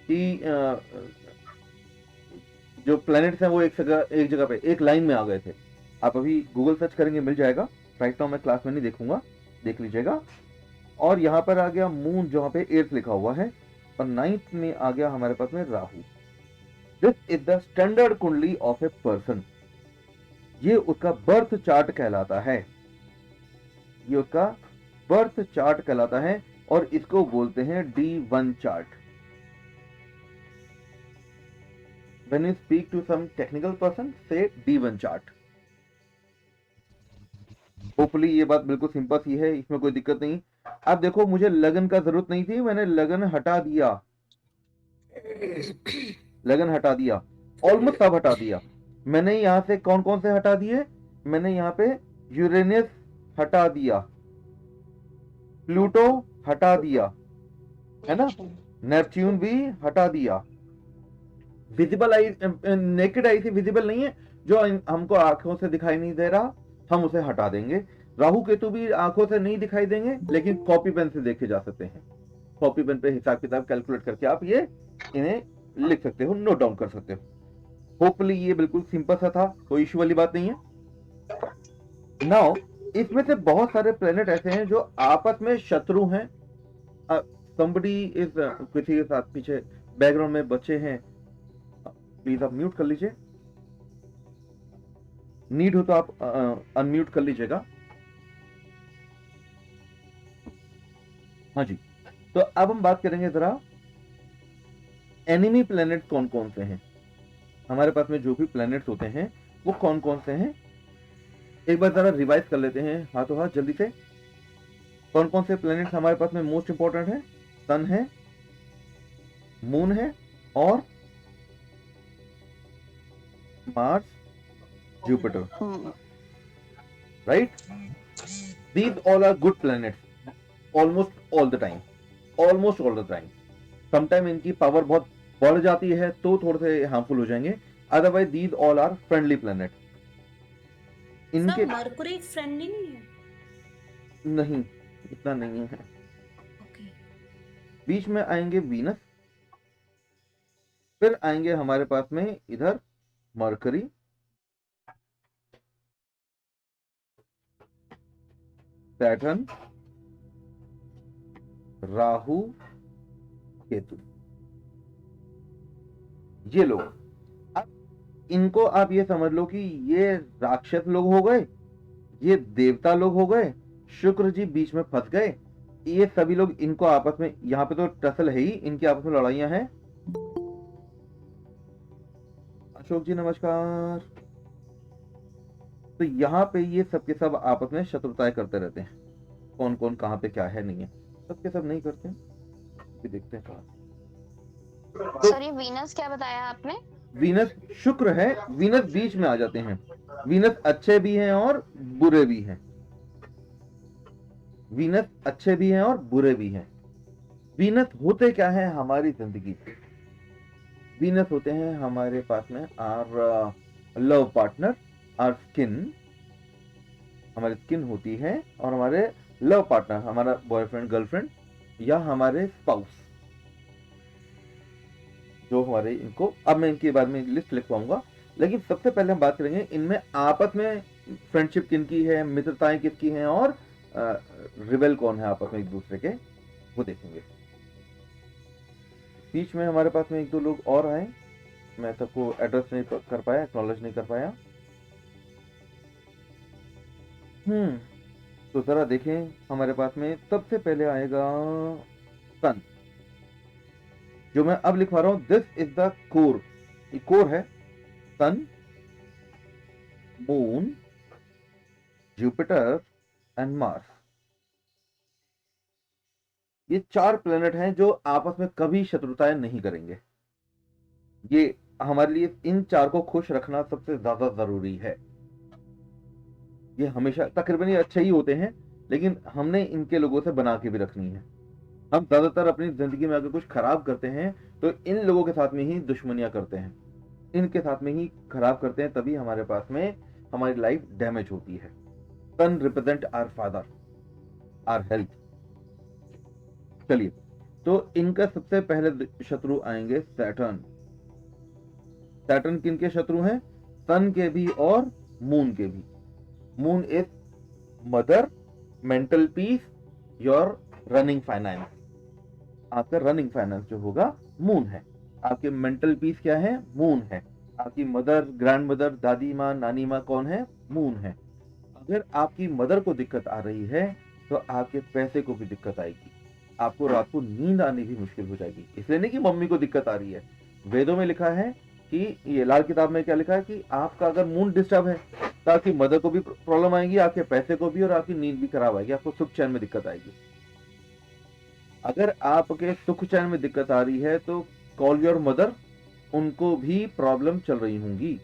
कि जो प्लैनेट्स हैं वो एक जगह पे एक लाइन में आ गए थे। आप अभी गूगल सर्च करेंगे मिल जाएगा, राइट नाउ मैं क्लास में नहीं देखूंगा, देख लीजिएगा। और यहाँ पर आ गया मून, जहाँ पे 8th लिखा हुआ है, और 9th में आ गया हमारे पास में Rahu. This is the standard कुंडली ऑफ ए पर्सन। ये उसका बर्थ चार्ट कहलाता है, ये उसका बर्थ चार्ट कहलाता है, और इसको बोलते हैं D1 chart. When you speak to some technical person, say D1 chart. Hopefully ये बात बिल्कुल सिंपल सी है, इसमें कोई दिक्कत नहीं। अब देखो, मुझे लगन का जरूरत नहीं थी, मैंने लगन हटा दिया, लगन हटा दिया, ऑलमोस्ट सब हटा दिया। मैंने यहां से कौन कौन से हटा दिए? मैंने यहाँ पे यूरेनस हटा दिया, प्लूटो हटा दिया, है ना, नेपच्यून भी हटा दिया। विजिबल आई, नेकेड आई से विजिबल नहीं है, जो हमको आंखों से दिखाई नहीं दे रहा, हम उसे हटा देंगे। राहु केतु भी आंखों से नहीं दिखाई देंगे, लेकिन कॉपी पेन से देखे जा सकते हैं। कॉपी पेन पे हिसाब किताब कैलकुलेट करके आप ये इन्हें लिख सकते हो, नोट डाउन कर सकते हो। होपफुली ये बिल्कुल सिंपल सा था, कोई इशू वाली बात नहीं है। नाउ इसमें से बहुत सारे प्लेनेट ऐसे हैं जो आपस में शत्रु हैं। somebody is किसी के साथ पीछे बैकग्राउंड में बच्चे हैं, प्लीज आप म्यूट कर लीजिए, नीड हो तो आप अनम्यूट कर लीजिएगा। हाँ जी, तो अब हम बात करेंगे जरा एनिमी प्लेनेट कौन कौन से हैं। हमारे पास में जो भी प्लेनेट्स होते हैं वो कौन कौन से हैं, एक बार जरा रिवाइज कर लेते हैं हाथों हाथ जल्दी से। कौन कौन से प्लेनेट्स हमारे पास में मोस्ट इंपॉर्टेंट है? सन है, मून है, और Mars, Jupiter, right. These all are good planets almost all the time, almost all the time. Sometime इनकी पावर बहुत बढ़ जाती है तो थोड़े से हार्मफुल हो जाएंगे, otherwise these all are friendly planet. इनके मरकुरी फ्रेंडली नहीं है? नहीं, इतना नहीं है। ओके। बीच में आएंगे वीनस, फिर आएंगे हमारे पास में इधर मरकरी, सैटर्न, राहु, केतु, ये लोग। अब इनको आप ये समझ लो कि ये राक्षस लोग हो गए, ये देवता लोग हो गए, शुक्र जी बीच में फंस गए, ये सभी लोग इनको आपस में, यहाँ पे तो टसल है ही, इनकी आपस में लड़ाइयां हैं। अशोक जी नमस्कार। तो यहाँ पे ये सबके सब आपस में शत्रुताएं करते रहते हैं, कौन कौन कहाँ पे क्या है नहीं है, सबके सब नहीं करते हैं, देखते हैं कहाँ। सर ये वीनस क्या बताया आपने? वीनस शुक्र है, वीनस बीच में आ जाते हैं। वीनस अच्छे भी हैं और बुरे भी हैं, वीनस अच्छे भी हैं और बुरे भी हैं। वीनस होते क्या है हमारी जिंदगी, वीनस होते हैं हमारे पास में our love partner, our skin, हमारी स्किन होती है, और हमारे लव पार्टनर, हमारा बॉयफ्रेंड गर्लफ्रेंड, या हमारे स्पाउस, जो हमारे इनको, अब मैं इनके बारे में लिस्ट लिखवाऊंगा, लेकिन सबसे पहले हम बात करेंगे इनमें आपस में फ्रेंडशिप किनकी है, मित्रताएं किसकी हैं, और रिबेल कौन है आपस में एक दूसरे के, वो देखेंगे। बीच में हमारे पास में एक दो लोग और आए, मैं सबको एड्रेस नहीं कर पाया, एक्नॉलेज नहीं कर पाया। तो जरा देखें, हमारे पास में सबसे पहले आएगा सन, जो मैं अब लिखवा रहा हूं, दिस इज द कोर, ये कोर है। सन, मून, जुपिटर एंड मार्स, ये 4 प्लेनेट हैं जो आपस में कभी शत्रुताएं नहीं करेंगे। ये हमारे लिए इन 4 को खुश रखना सबसे ज्यादा जरूरी है। ये हमेशा तकरीबन ये अच्छे ही होते हैं, लेकिन हमने इनके लोगों से बना के भी रखनी है। हम ज्यादातर अपनी जिंदगी में अगर कुछ खराब करते हैं तो इन लोगों के साथ में ही दुश्मनियां करते हैं, इनके साथ में ही खराब करते हैं, तभी हमारे पास में हमारी लाइफ डैमेज होती है। Sun represent our father, our health. चलिए, तो इनका सबसे पहले शत्रु आएंगे सैटर्न। सैटर्न किनके शत्रु हैं? सन के भी और मून के भी। Moon is mother, mental peace, your running finance. आपका रनिंग फाइनेंस जो होगा मून है। आपके मेंटल पीस क्या है? मून है। आपकी मदर, ग्रैंड मदर, दादी माँ, नानी माँ कौन है? मून है। अगर आपकी मदर को दिक्कत आ रही है तो आपके पैसे को भी दिक्कत आएगी, आपको रात को नींद आनी भी मुश्किल हो जाएगी। इसलिए नहीं कि मम्मी को दिक्कत आ रही है, वेदों में लिखा है कि, ये लाल किताब में क्या लिखा है कि आपका अगर मून डिस्टर्ब है तो आपकी मदर को भी प्रॉब्लम आएगी, आपके पैसे को भी, और आपकी नींद भी खराब आएगी, आपको सुख चैन में दिक्कत आएगी। अगर आपके सुख चैन में दिक्कत आ रही है तो कॉल योर मदर, उनको भी प्रॉब्लम चल रही होंगी।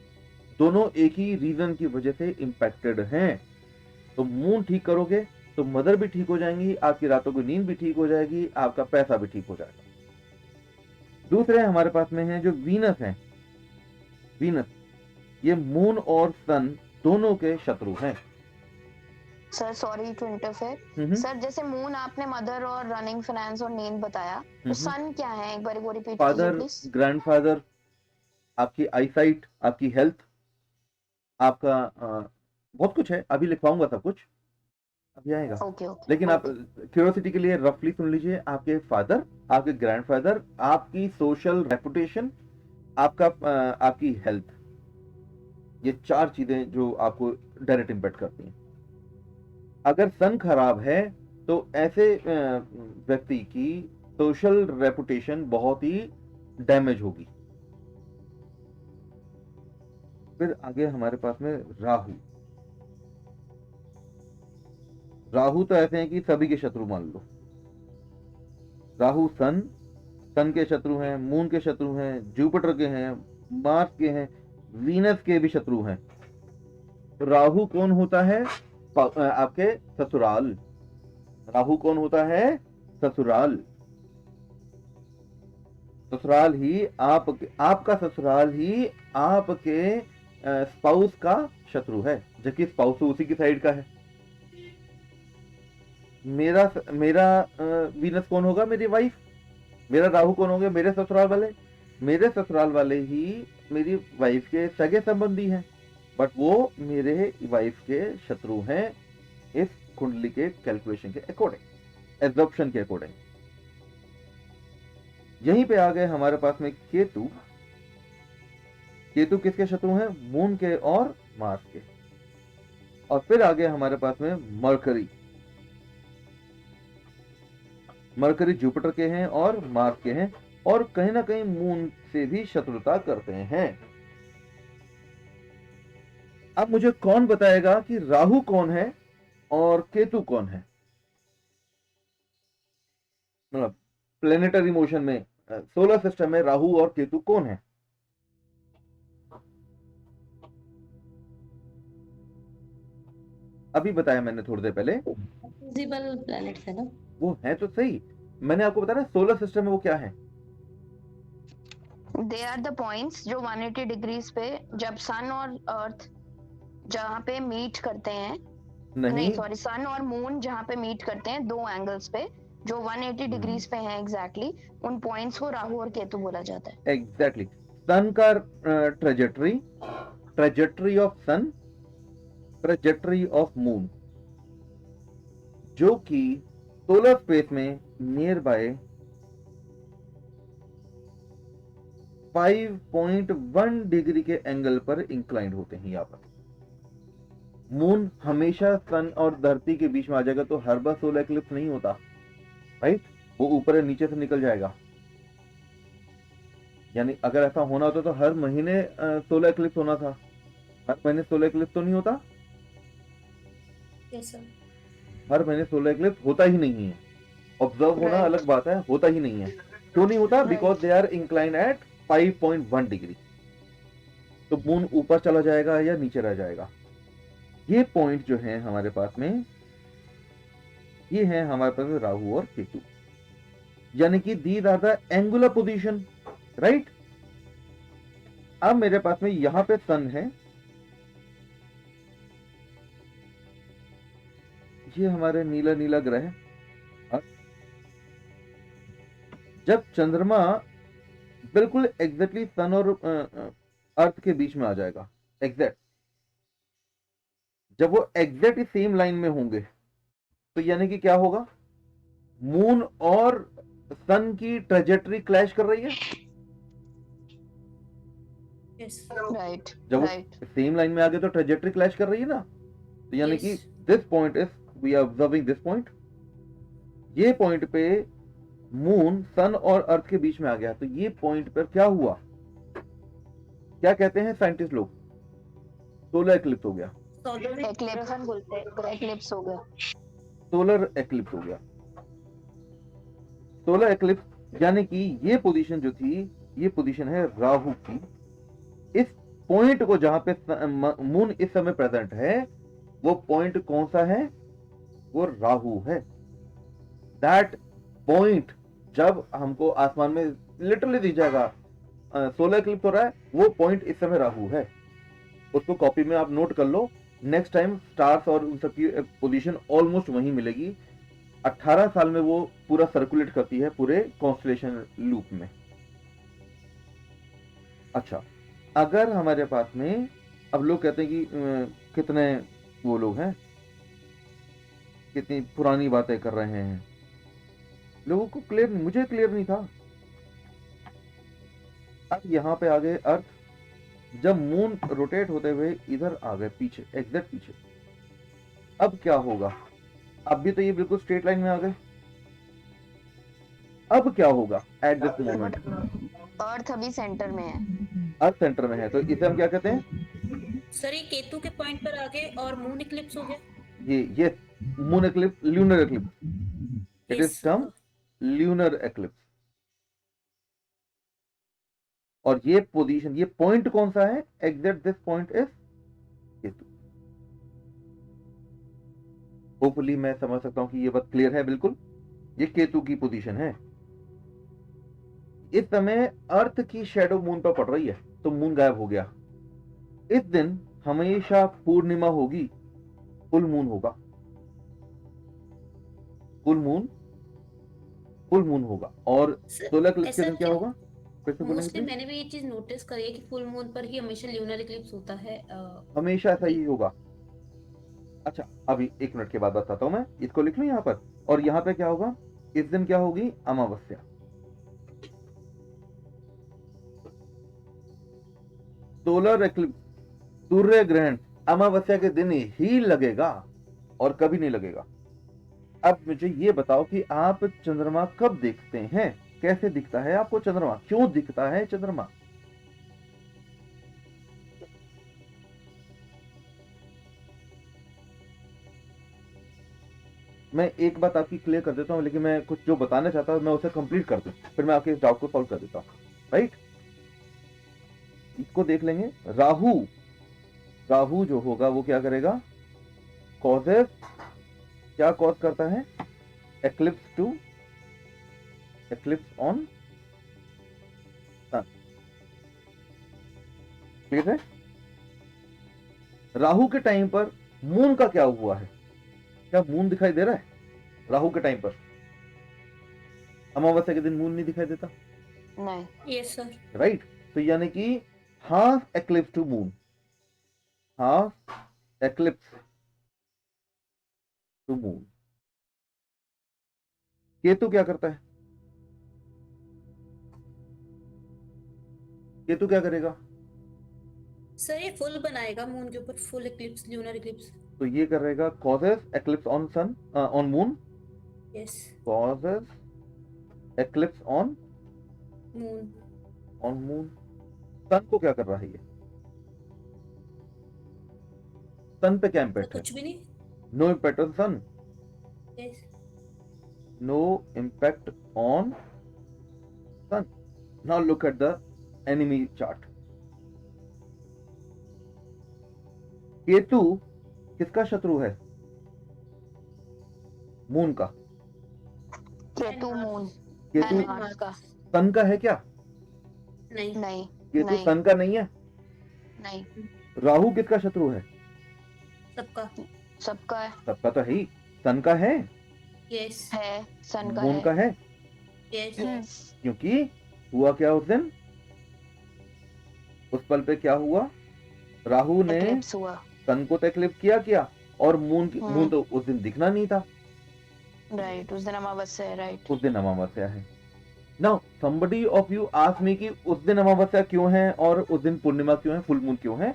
दोनों एक ही रीजन की वजह से इंपैक्टेड हैं। तो मून ठीक करोगे तो मदर भी ठीक हो जाएंगी, आपकी रातों की नींद भी ठीक हो जाएगी, आपका पैसा भी ठीक हो जाएगा। दूसरे हमारे पास में है जो वीनस है। वीनस, ये मून और सन दोनों के शत्रु हैं। Sir sorry to interfere sir, जैसे मून आपने मदर और रनिंग फाइनेंस और नींद बताया, तो सन क्या है? एक बार वो रिपीट कीजिए फादर, प्लीज। ग्रैंडफादर, आपकी आईसाइट, आपकी हेल्थ, आपका बहुत कुछ है, अभी लिखवाऊंगा सब कुछ, अभी आएगा। ओके लेकिन आप क्यूरियोसिटी के लिए रफली सुन लीजिए। आपके फादर, आपके ग्रैंडफादर, आपकी सोशल रेपुटेशन, आपकी हेल्थ, ये 4 चीजें जो आपको डायरेक्ट इंपैक्ट करती हैं। अगर सन खराब है तो ऐसे व्यक्ति की सोशल रेपुटेशन बहुत ही डैमेज होगी। फिर आगे हमारे पास में राहु। राहु तो ऐसे हैं कि सभी के शत्रु मान लो। राहु सन के शत्रु हैं, मून के शत्रु हैं, जुपिटर के हैं, मार्स के हैं, वीनस के भी शत्रु हैं। तो राहु कौन होता है? आपके ससुराल। राहु कौन होता है? ससुराल। ससुराल ही आपका ससुराल ही आपके स्पाउस का शत्रु है, जबकि स्पाउस तो उसी की साइड का है। मेरा वीनस कौन होगा? मेरी वाइफ। मेरा राहु कौन होंगे? मेरे ससुराल वाले। मेरे ससुराल वाले ही मेरी वाइफ के सगे संबंधी हैं, बट वो मेरे वाइफ के शत्रु हैं इस कुंडली के कैलकुलेशन के अकॉर्डिंग, एब्जॉर्प्शन के अकॉर्डिंग। यहीं पे आ गए हमारे पास में केतु। केतु किसके शत्रु हैं? मून के और मार्स के। और फिर आ गए हमारे पास में मरकरी। मरकरी जुपिटर के हैं और मार्स के हैं, और कहीं ना कहीं मून से भी शत्रुता करते हैं। अब मुझे कौन बताएगा कि राहु कौन है और केतु कौन है? मतलब प्लेनेटरी मोशन में, सोलर सिस्टम में राहु और केतु कौन है? अभी बताया मैंने थोड़ी देर पहले। विजिबल प्लैनेट्स है ना? वो है तो सही, मैंने आपको बताया ना सोलर सिस्टम में वो क्या है। दे आर द पॉइंट्स जो 180 डिग्रीज पे जब सन और अर्थ जहाँ पे मीट करते हैं, नहीं सॉरी, सन और मून जहाँ पे मीट करते हैं 2 एंगल्स पे, जो 180 डिग्रीज पे हैं एग्जैक्टली, उन पॉइंट्स को राहु और केतु बोला जाता है। एग्जैक्टली सन का trajectory of sun, trajectory of moon, जो कि सोलर स्पेस में नियर बाय 5.1 डिग्री के एंगल पर इंक्लाइंड होते हैं। यहाँ पर मून हमेशा सन और धरती के बीच में आ जाएगा, तो हर बार सोलर एक्लिप्स नहीं होता, राइट? वो ऊपर या नीचे से निकल जाएगा। यानी अगर ऐसा होना होता तो हर महीने सोलर एक्लिप्स होना था, हर महीने सोलर एक्लिप्स तो नहीं होता। Yes sir. हर महीने सोलर एक्लिप्स होता ही नहीं है। ऑब्जर्व होना Right. अलग बात है, होता ही नहीं है। क्यों नहीं होता? Right. Because they are incline at 5.1 degree. तो मून ऊपर चला जाएगा या नीचे रह जाएगा। ये पॉइंट जो है हमारे पास में, ये है हमारे पास राहु और केतु, यानी कि these are the angular position, right? अब मेरे पास में यहां पे सन है, ये हमारे नीला नीला ग्रह है। जब चंद्रमा बिल्कुल एग्जैक्टली सन और अर्थ के बीच में आ जाएगा, एग्जैक्ट, जब वो एग्जैक्ट सेम लाइन में होंगे, तो यानी कि क्या होगा? मून और सन की ट्रेजेक्टरी क्लैश कर रही है। यस राइट जब राइट वो सेम लाइन में आ गए तो ट्रेजेक्टरी क्लैश कर रही है ना। तो यानी कि Yes. This point is, we are observing this point, ये पॉइंट पे मून सन और अर्थ के बीच में आ गया। तो ये पॉइंट पर क्या हुआ? क्या कहते हैं साइंटिस्ट लोग? सोलर एक्लिप्स हो गया। सोलर एक्लिप्स बोलते हैं, एक्लिप्स हो गया। सोलर एक्लिप्स हो गया। सोलर एक्लिप्स यानी कि ये पोजीशन जो थी, ये पोजीशन है राहु की। इस पॉइंट को जहां पे मून इस समय प्रेजेंट है, वो पॉइंट कौन सा है? वो राहु है। दैट पॉइंट जब हमको आसमान में लिटरली दिख जाएगा सोलर एक्लिप्स हो रहा है, वो पॉइंट इस समय राहु है। उसको कॉपी में आप नोट कर लो। नेक्स्ट टाइम स्टार्स और उन सबकी पोजीशन ऑलमोस्ट वहीं मिलेगी। 18 साल में वो पूरा सर्कुलेट करती है पूरे कॉन्स्टलेशन लूप में। अच्छा, अगर हमारे पास में, अब लोग कहते हैं कि कितने वो लोग हैं, कितनी पुरानी बातें कर रहे हैं, लोगों को क्लियर नहीं, मुझे क्लियर नहीं था। अब यहां पे आ गए अर्थ, जब मून रोटेट होते हुए इधर आ गए पीछे, एग्जैक्ट पीछे, अब क्या होगा? अब भी तो ये बिल्कुल स्ट्रेट लाइन में आ गए। अब क्या होगा एट दिस मोमेंट? अर्थ अभी सेंटर में है। अर्थ सेंटर में है, तो इसे हम क्या कहते हैं? सर ये केतु के पॉइंट पर आ गए और मून इक्लिप्स हो गया। ये moon eclipse, lunar eclipse, it is Yes. Term lunar eclipse. और ये पोजीशन, ये पॉइंट कौन सा है? Exact this point is Ketu. Hopefully मैं समझ सकता हूं कि ये बात क्लियर है बिल्कुल। ये केतु की पोजीशन है। इस समय अर्थ की शेडो मून पर पड़ रही है, तो मून गायब हो गया। इस दिन हमेशा पूर्णिमा होगी, फुल मून होगा, फुल मून होगा। और सोलर एक्लिप्स के दिन क्या होगा? फिर से बोलेंगे मोस्टली please? मैंने भी ये चीज नोटिस करी है कि फुल मून पर ही हमेशा ल्यूनर इक्लिप्स होता है। हमेशा ऐसा ही होगा। अच्छा, अभी 1 मिनट के बाद बताता हूं मैं, इसको लिख लूं यहाँ पर। और यहाँ पे क्या होगा? इस दिन क्या होगी? अमावस्या। सोलर एक्लिप्स, सूर्य ग्रहण अमावस्या के दिन ही लगेगा और कभी नहीं लगेगा। अब मुझे ये बताओ कि आप चंद्रमा कब देखते हैं? कैसे दिखता है आपको चंद्रमा? क्यों दिखता है चंद्रमा? मैं एक बात आपकी क्लियर कर देता हूं, लेकिन मैं कुछ जो बताना चाहता हूं मैं उसे कंप्लीट कर दूं, फिर मैं आपके इस डाउट को सॉल्व कर देता हूं, राइट? इसको देख लेंगे। राहु जो होगा वो क्या करेगा? कॉजेस, क्या कॉज करता है? Eclipse on sun. क्लियर है? राहु के टाइम पर मून का क्या हुआ है? क्या मून दिखाई दे रहा है राहु के टाइम पर? अमावस्या के दिन मून नहीं दिखाई देता, नहीं। Yes sir. राइट? तो यानी कि half eclipse to moon, half eclipse to moon. Ketu क्या करता है? केतु क्या करेगा? सर ये फुल बनाएगा मून के ऊपर, फुल इक्लिप्स, ल्यूनर इक्लिप्स। तो ये करेगा causes eclipse on sun, on moon, yes. causes eclipse on moon. moon। सन को क्या कर रहा है ये? सन पे क्या सर इम्पैक्ट है? कुछ भी नहीं। No impact on sun, yes. No impact on sun. Now look at the enemy chart. Ketu किसका शत्रु है? मून का। Ketu moon Ketu and Mars का। सन का है क्या? नहीं। नहीं केतु नहीं सन का नहीं है। नहीं, राहु किसका शत्रु है? सबका। सबका है। सबका तो है ही। सन का है, यस। है सन का मून है। का है। यस। क्योंकि हुआ क्या उस दिन, उस पल पे क्या हुआ? राहु ने एक्लिप्स हुआ। सन को तो एक्लिप्स किया और मून तो उस दिन दिखना नहीं था। राइट, उस दिन अमावस्या है। राइट, उस दिन अमावस्या है। Now somebody of you ask me कि उस दिन अमावस्या क्यों है और उस दिन पूर्णिमा क्यों है, फुल मून क्यों है,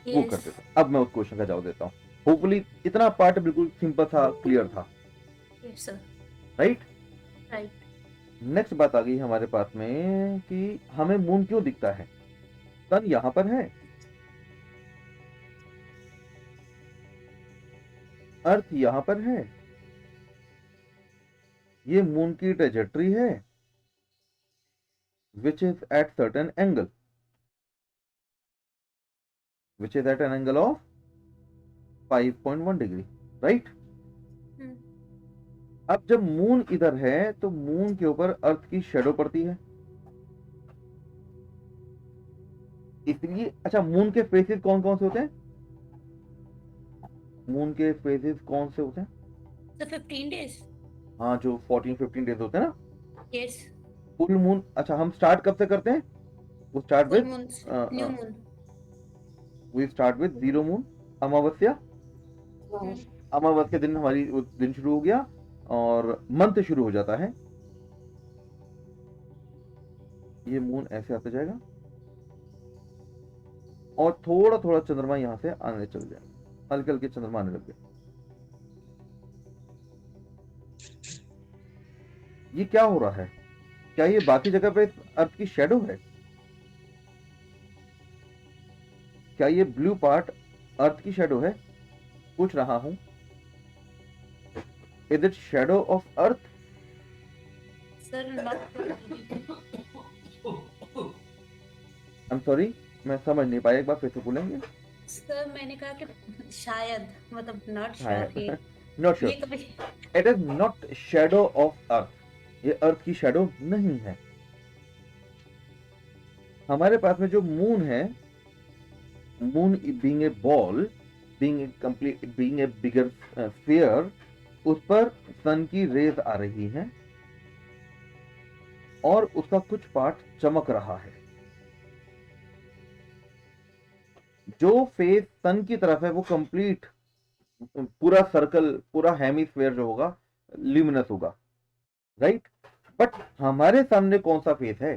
वो कर देता हूं। अब मैं उस क्वेश्चन का जवाब देता हूँ। होपफुली इतना पार्ट बिल्कुल सिंपल था, क्लियर था, yes sir. Right? Right. Next बात आ गई हमारे पास में कि हमें मून क्यों दिखता है। सन यहां पर है, अर्थ यहां पर है, ये मून की ट्रेजेक्टरी है which is at certain angle, which is at an angle of 5.1 degree, right? अब जब मून इधर है तो मून के ऊपर अर्थ की शेडो पड़ती है, इसलिए अच्छा मून के फेसेस कौन कौन से होते हैं? मून के फेसेस कौन से होते हैं? Sir 15 days. हाँ, जो 14-15 डेज होते हैं ना। यस। फुल मून, अच्छा हम स्टार्ट कब से करते हैं? वो start full with moon, new moon. We start with zero moon, Amavasya. Amavasya के दिन हमारी दिन शुरू हो गया और मंथ शुरू हो जाता है। ये मून ऐसे आते जाएगा और थोड़ा थोड़ा चंद्रमा यहां से आने चल जाए, हल्के हल्के चंद्रमा आने लग गए। ये क्या हो रहा है? क्या ये बाकी जगह पे अर्थ की शेडो है? क्या ये ब्लू पार्ट अर्थ की शेडो है? पूछ रहा हूं, is it shadow of earth? Sir I am sorry, मैं समझ नहीं पाया, एक बार फिर से बोलेंगे? सर मैंने कहा कि शायद, मतलब नॉट शायद, श्योर। Not sure. ये कभी it is not shadow of earth, ये अर्थ की शेडो नहीं है। हमारे पास में जो मून है, moon being a ball, being a complete, being a bigger sphere, उस पर सन की रेज आ रही हैं और उसका कुछ पार्ट चमक रहा है। जो फेस सन की तरफ है वो कंप्लीट पूरा सर्कल, पूरा हेमिस्फीयर जो होगा ल्यूमिनस होगा, राइट? बट हमारे सामने कौन सा फेस है?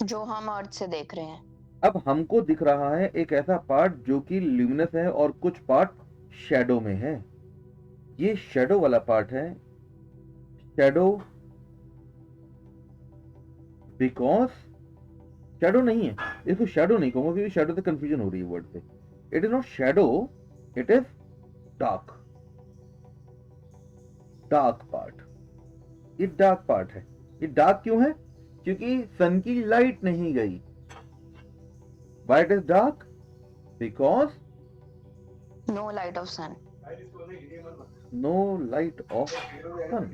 जो हम अर्थ से देख रहे हैं। अब हमको दिख रहा है एक ऐसा पार्ट जो कि ल्यूमिनस है और कुछ पार्ट शैडो में है। ये शैडो वाला पार्ट है। शैडो बिकॉज शैडो नहीं है, इसको शैडो नहीं कहूंगा क्योंकि शैडो से कंफ्यूजन हो रही है वर्ड से। It is not shadow, it is dark, dark part. ये डार्क पार्ट है। ये डार्क क्यों है? क्योंकि सन की लाइट नहीं गई। Why it is dark? Because No light of sun. no light of sun.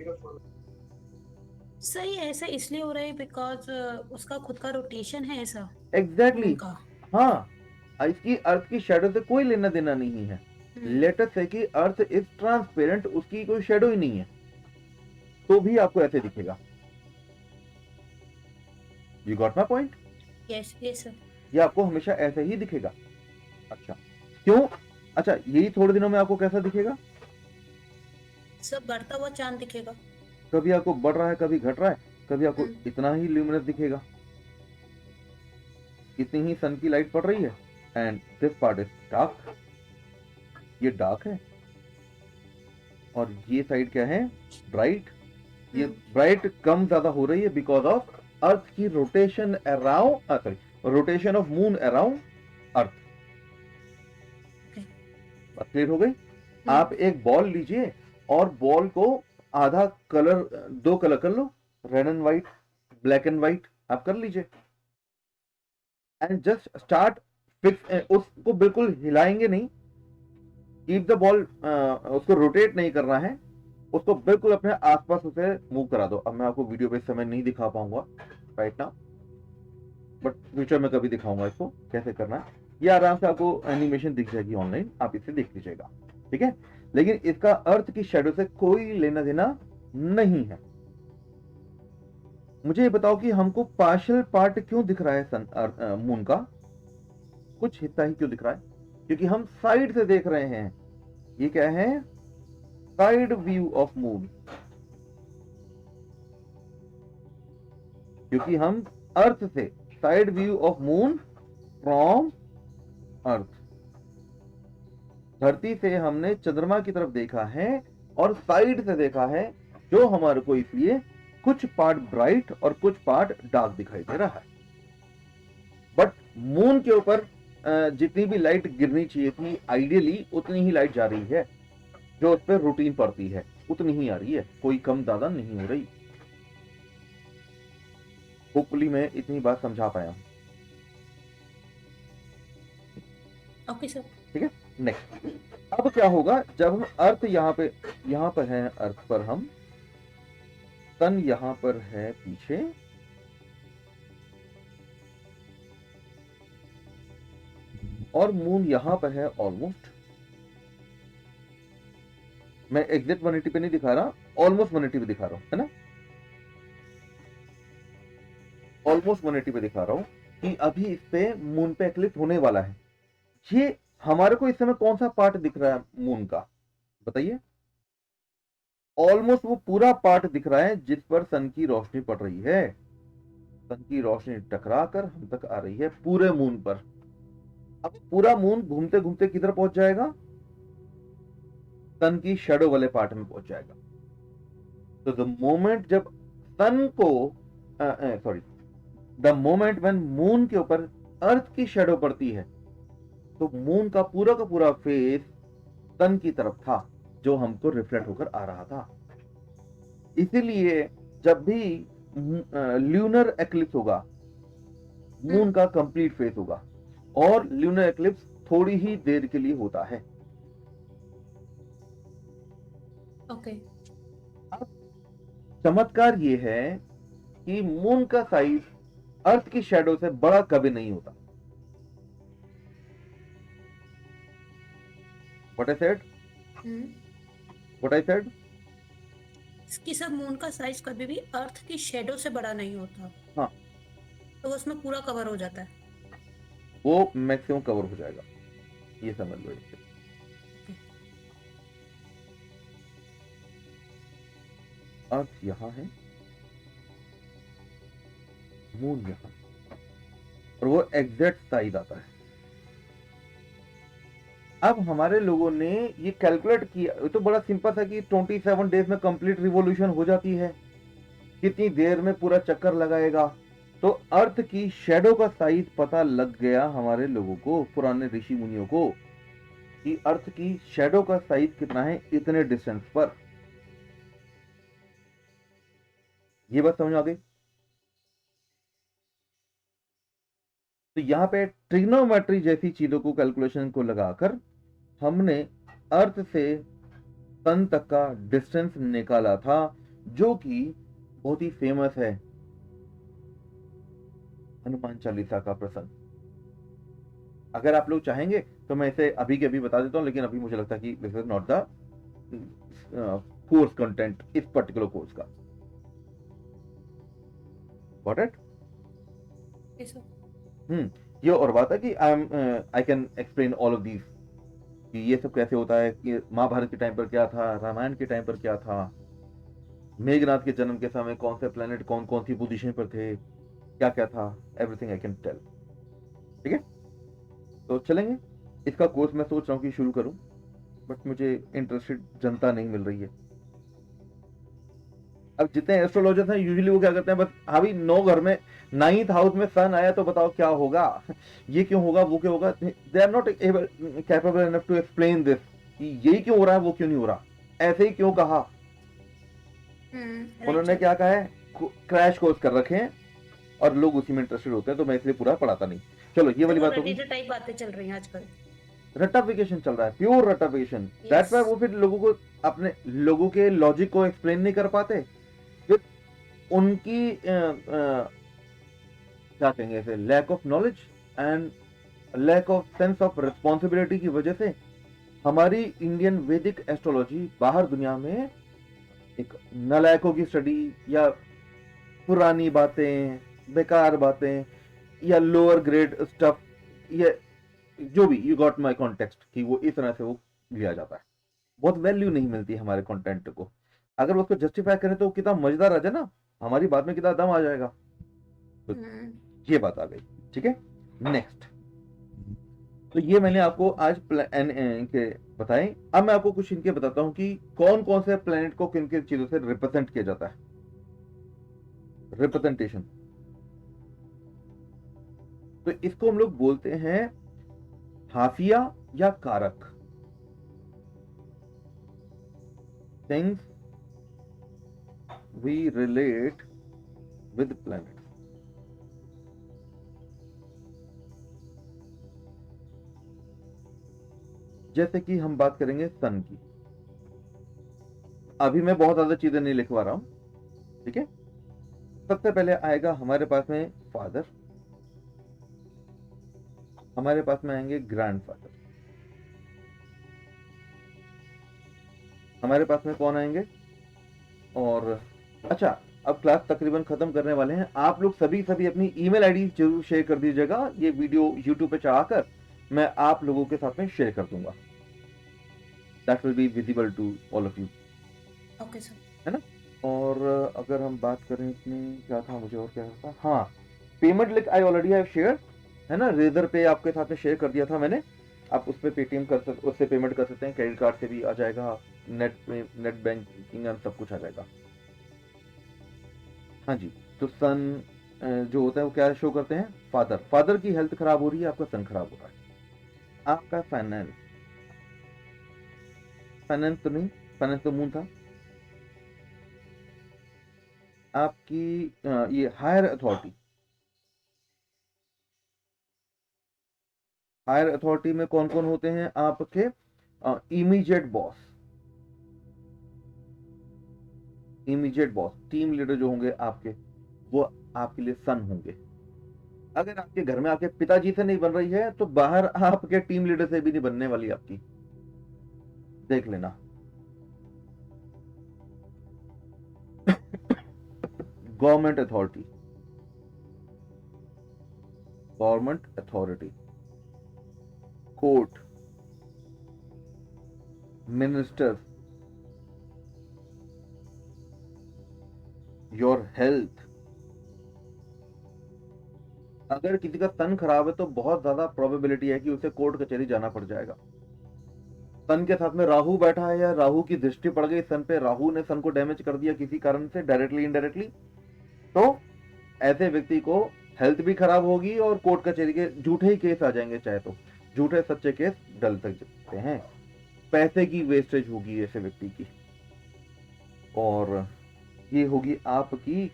सही ऐसा इसलिए हो रहा है बिकॉज उसका खुद का रोटेशन है ऐसा। Exactly. उनका। हाँ, इसकी अर्थ की शेडो से कोई लेना देना नहीं है। लेट अस से कि अर्थ इज ट्रांसपेरेंट, उसकी कोई शेडो ही नहीं है। तो भी आपको ऐसे दिखेगा। You got my point? Yes yes sir. ये आपको हमेशा ऐसे ही दिखेगा। अच्छा, क्यों? अच्छा, यही थोड़े दिनों में आपको कैसा दिखेगा? सब बढ़ता हुआ चांद दिखेगा। कभी आपको बढ़ रहा है, कभी घट रहा है, कभी आपको इतना ही ल्यूमिनस दिखेगा, इतनी ही सन की लाइट पड़ रही है, and this part is dark, ये डार्क है, और ये साइड क्या है? ब्राइट। ये ब्राइट कम ज्यादा हो रही है बिकॉज ऑफ अर्थ की rotation around, sorry, rotation of moon around earth. बात क्लियर हो गई? आप एक बॉल लीजिए और बॉल को आधा कलर, 2 कलर कर लो, red and white, black and white, आप कर लीजिए, एंड जस्ट स्टार्ट फिक्स। उसको बिल्कुल हिलाएंगे नहीं, कीप द बॉल, उसको रोटेट नहीं करना है, उसको बिल्कुल अपने आसपास उसे मूव करा दो। अब मैं आपको वीडियो पे इस समय नहीं दिखा पाऊंगा राइट नाउ, बट फ्यूचर में कभी दिखाऊंगा इसको कैसे करना है। ये आराम से आपको एनिमेशन दिख जाएगी ऑनलाइन, आप इसे देख लीजिएगा, ठीक है? लेकिन इसका अर्थ की शैडो से कोई लेना देना नहीं है। मुझे ये बताओ कि हमको पार्शियल पार्ट क्यों दिख रहा है मून का? कुछ हिस्सा ही क्यों दिख रहा है? क्योंकि हम साइड से देख रहे हैं। ये क्या है? Side view of moon. क्योंकि हम अर्थ से, side view of moon from earth, धरती से हमने चंद्रमा की तरफ देखा है और साइड से देखा है, जो हमारे को इसलिए कुछ पार्ट ब्राइट और कुछ पार्ट डार्क दिखाई दे रहा है। बट मून के ऊपर जितनी भी लाइट गिरनी चाहिए थी, आइडियली उतनी ही लाइट जा रही है, जो उस पर रूटीन पड़ती है उतनी ही आ रही है, कोई कम ज्यादा नहीं हो रही। होपफुली मैं इतनी बात समझा पाया हूं। Okay sir. ठीक है, नेक्स्ट। अब क्या होगा जब हम अर्थ यहाँ पर है, अर्थ पर हम, सन यहाँ पर है पीछे, और मून यहाँ पर है ऑलमोस्ट। मैं एग्जैक्ट 180 पे नहीं दिखा रहा, ऑलमोस्ट 180 पे दिखा रहा हूं, है ना? ऑलमोस्ट 180 पे दिखा रहा हूं कि अभी इस पे मून पे एक्लिप्स होने वाला है। ये हमारे को इस समय कौन सा पार्ट दिख रहा है मून का, बताइए? ऑलमोस्ट वो पूरा पार्ट दिख रहा है जिस पर सन की रोशनी पड़ रही है। सन की रोशनी टकरा कर हम तक आ रही है पूरे मून पर। अब पूरा मून घूमते घूमते किधर पहुंच जाएगा? सन की शैडो वाले पार्ट में पहुंच जाएगा। तो द मोमेंट जब सन को, sorry, the moment when moon के ऊपर अर्थ की शैडो पड़ती है, तो मून का पूरा फेस सन की तरफ था, जो हमको रिफ्लेक्ट होकर आ रहा था। इसीलिए जब भी ल्यूनर एक्लिप्स होगा, मून का कंप्लीट फेस होगा, और ल्यूनर एक्लिप्स थोड़ी ही देर के लिए होता है। ओके। चमत्कार ये है कि मून का साइज अर्थ की शैडो से बड़ा कभी नहीं होता। What I said? What I said? इसकी सब मून का साइज कभी भी अर्थ की शैडो से बड़ा नहीं होता। हाँ, तो उसमें पूरा कवर हो जाता है। वो मैक्सिमम कवर हो जाएगा, ये समझ लो। इससे अर्थ यहां है, मून यहां, और वो एग्जैक्ट साइज आता है। अब हमारे लोगों ने ये कैलकुलेट किया, तो बड़ा सिंपल था कि 27 डेज में कंप्लीट रिवॉल्यूशन हो जाती है, कितनी देर में पूरा चक्कर लगाएगा। तो अर्थ की शैडो का साइज पता लग गया हमारे लोगों को, पुराने ऋषि मुनियों को, कि अर्थ की शैडो का साइज कितना है इतने डिस्टेंस पर। ये बात समझ आ गई? तो यहाँ पे ट्रिग्नोमेट्री जैसी चीजों को, कैलकुलेशन को लगाकर हमने अर्थ से सन तक का डिस्टेंस निकाला था, जो कि बहुत ही फेमस है, हनुमान चालीसा का प्रसंग। अगर आप लोग चाहेंगे तो मैं इसे अभी के अभी बता देता हूं, लेकिन अभी मुझे लगता है कि this is not the course content इस पर्टिकुलर कोर्स का। Got it? Yes, sir. ये और बात है कि I can explain all of these कि ये सब कैसे होता है, कि महाभारत के टाइम पर क्या था, रामायण के टाइम पर क्या था, मेघनाथ के जन्म के समय कौन से प्लेनेट कौन कौन सी पोजीशन पर थे, क्या क्या था, एवरीथिंग आई कैन टेल। ठीक है, तो चलेंगे। इसका कोर्स मैं सोच रहा हूँ कि शुरू करूं, बट मुझे इंटरेस्टेड जनता नहीं मिल रही है। अब जितने एस्ट्रोलॉजर्स हैं यूजुअली वो क्या करते हैं, बस अभी 9 घर में 9th हाउस में सन आया तो बताओ क्या होगा, ये क्यों होगा, वो क्यों होगा। They are not capable enough to explain this कि यही क्यों हो रहा है, वो क्यों नहीं हो रहा, ऐसे ही क्यों कहा। Right, उन्होंने sir. क्या कहा है, क्रैश कोर्स कर रखे हैं और लोग उसी में इंटरेस्टेड होते हैं, तो मैं इसलिए पूरा पढ़ाता नहीं। चलो ये वाली वो बात होगी। रट्टा टाइप बातें चल रही हैं आजकल। रट्टाफिकेशन चल रहा है, प्योर रट्टाफिकेशन। दैट्स व्हाई वो फिर लोगों को अपने लोगों के लॉजिक को एक्सप्लेन नहीं कर पाते, फिर उनकी क्या कहेंगे इसे, lack of knowledge and lack of sense of responsibility की वजह से हमारी इंडियन वैदिक एस्ट्रोलॉजी बाहर दुनिया में एक नालायकों की स्टडी या पुरानी बातें, बेकार बातें या लोअर ग्रेड स्टफ, या जो भी, यू गॉट माय कॉन्टेक्स्ट, कि वो इस तरह से वो लिया जाता है। बहुत वैल्यू नहीं मिलती हमारे कंटेंट को। अगर उसको जस्टिफाई करें तो कितना मजेदार आ जाए ना, हमारी बात में कितना दम आ जाएगा। तो ये बात आ गई। ठीक है, नेक्स्ट। तो ये मैंने आपको आज इनके बताए। अब मैं आपको कुछ इनके बताता हूं कि कौन कौन से प्लेनेट को किन किन चीजों से रिप्रेजेंट किया जाता है। रिप्रेजेंटेशन, तो इसको हम लोग बोलते हैं हाफिया या कारक। Things we relate with planet. जैसे कि हम बात करेंगे सन की। अभी मैं बहुत ज्यादा चीजें नहीं लिखवा रहा हूं, ठीक है। सबसे पहले आएगा हमारे पास में फादर, हमारे पास में आएंगे ग्रैंडफादर, हमारे पास में कौन आएंगे। और अच्छा, अब क्लास तकरीबन खत्म करने वाले हैं। आप लोग सभी अपनी ईमेल आईडी जरूर शेयर कर दीजिएगा। ये वीडियो यूट्यूब पे चढ़ाकर मैं आप लोगों के साथ में शेयर कर दूंगा। That will be visible to all of you. Okay sir. है ना। और अगर हम बात करें इसमें क्या था, मुझे और क्या था, हाँ, payment link I already have share, है ना। रेजर पे आपके साथ में शेयर कर दिया था मैंने। आप उस पर पेटीएम कर सकते, उससे पेमेंट कर सकते हैं, क्रेडिट कार्ड से भी आ जाएगा, नेट बैंकिंग सब कुछ आ जाएगा। हाँ जी। तो सन जो होता है वो क्या शो करते हैं, फादर की हेल्थ खराब हो रही है, आपका सन खराब हो रहा है। आपका फाइनेंस तो नहीं, फाइनेंस तो मून था। आपकी ये हायर अथॉरिटी में कौन कौन होते हैं, आपके इमीडिएट बॉस, टीम लीडर जो होंगे आपके, वो आपके लिए सन होंगे। अगर आपके घर में आपके पिताजी से नहीं बन रही है तो बाहर आपके टीम लीडर से भी नहीं बनने वाली आपकी, देख लेना। Government authority, court, minister, your health. अगर किसी का सन खराब है तो बहुत ज्यादा प्रोबेबिलिटी है कि उसे कोर्ट कचहरी जाना पड़ जाएगा। सन के साथ में राहु बैठा है या राहु की दृष्टि पड़ गई सन पे, राहु ने सन को डैमेज कर दिया किसी कारण से, डायरेक्टली इनडायरेक्टली, तो ऐसे व्यक्ति को हेल्थ भी खराब होगी और कोर्ट कचहरी के झूठे ही केस आ जाएंगे, चाहे तो झूठे सच्चे केस डल तक सकते हैं, पैसे की वेस्टेज होगी ऐसे व्यक्ति की। और ये होगी आपकी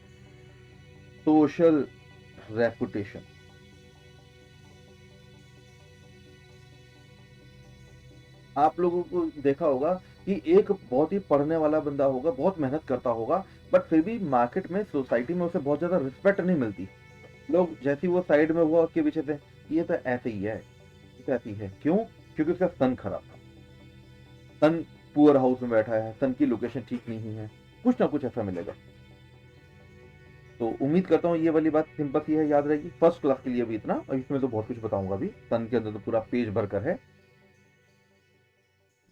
सोशल रेपुटेशन। आप लोगों को देखा होगा कि एक बहुत ही पढ़ने वाला बंदा होगा, बहुत मेहनत करता होगा, बट फिर भी मार्केट में, सोसाइटी में उसे बहुत ज्यादा रिस्पेक्ट नहीं मिलती। लोग जैसे ही वो साइड में हुआ उसके पीछे से, ये तो ऐसे ही है, ये तो ऐसी है। क्यों? क्योंकि उसका सन खराब था। सन पुअर हाउस में बैठा है, सन की लोकेशन ठीक नहीं है, कुछ ना कुछ ऐसा मिलेगा। तो उम्मीद करता हूँ ये वाली बात सिंपल सी है, याद रहेगी फर्स्ट क्लास के लिए भी इतना, और इसमें तो बहुत कुछ बताऊंगा अभी। सन के अंदर तो पूरा पेज भरकर है।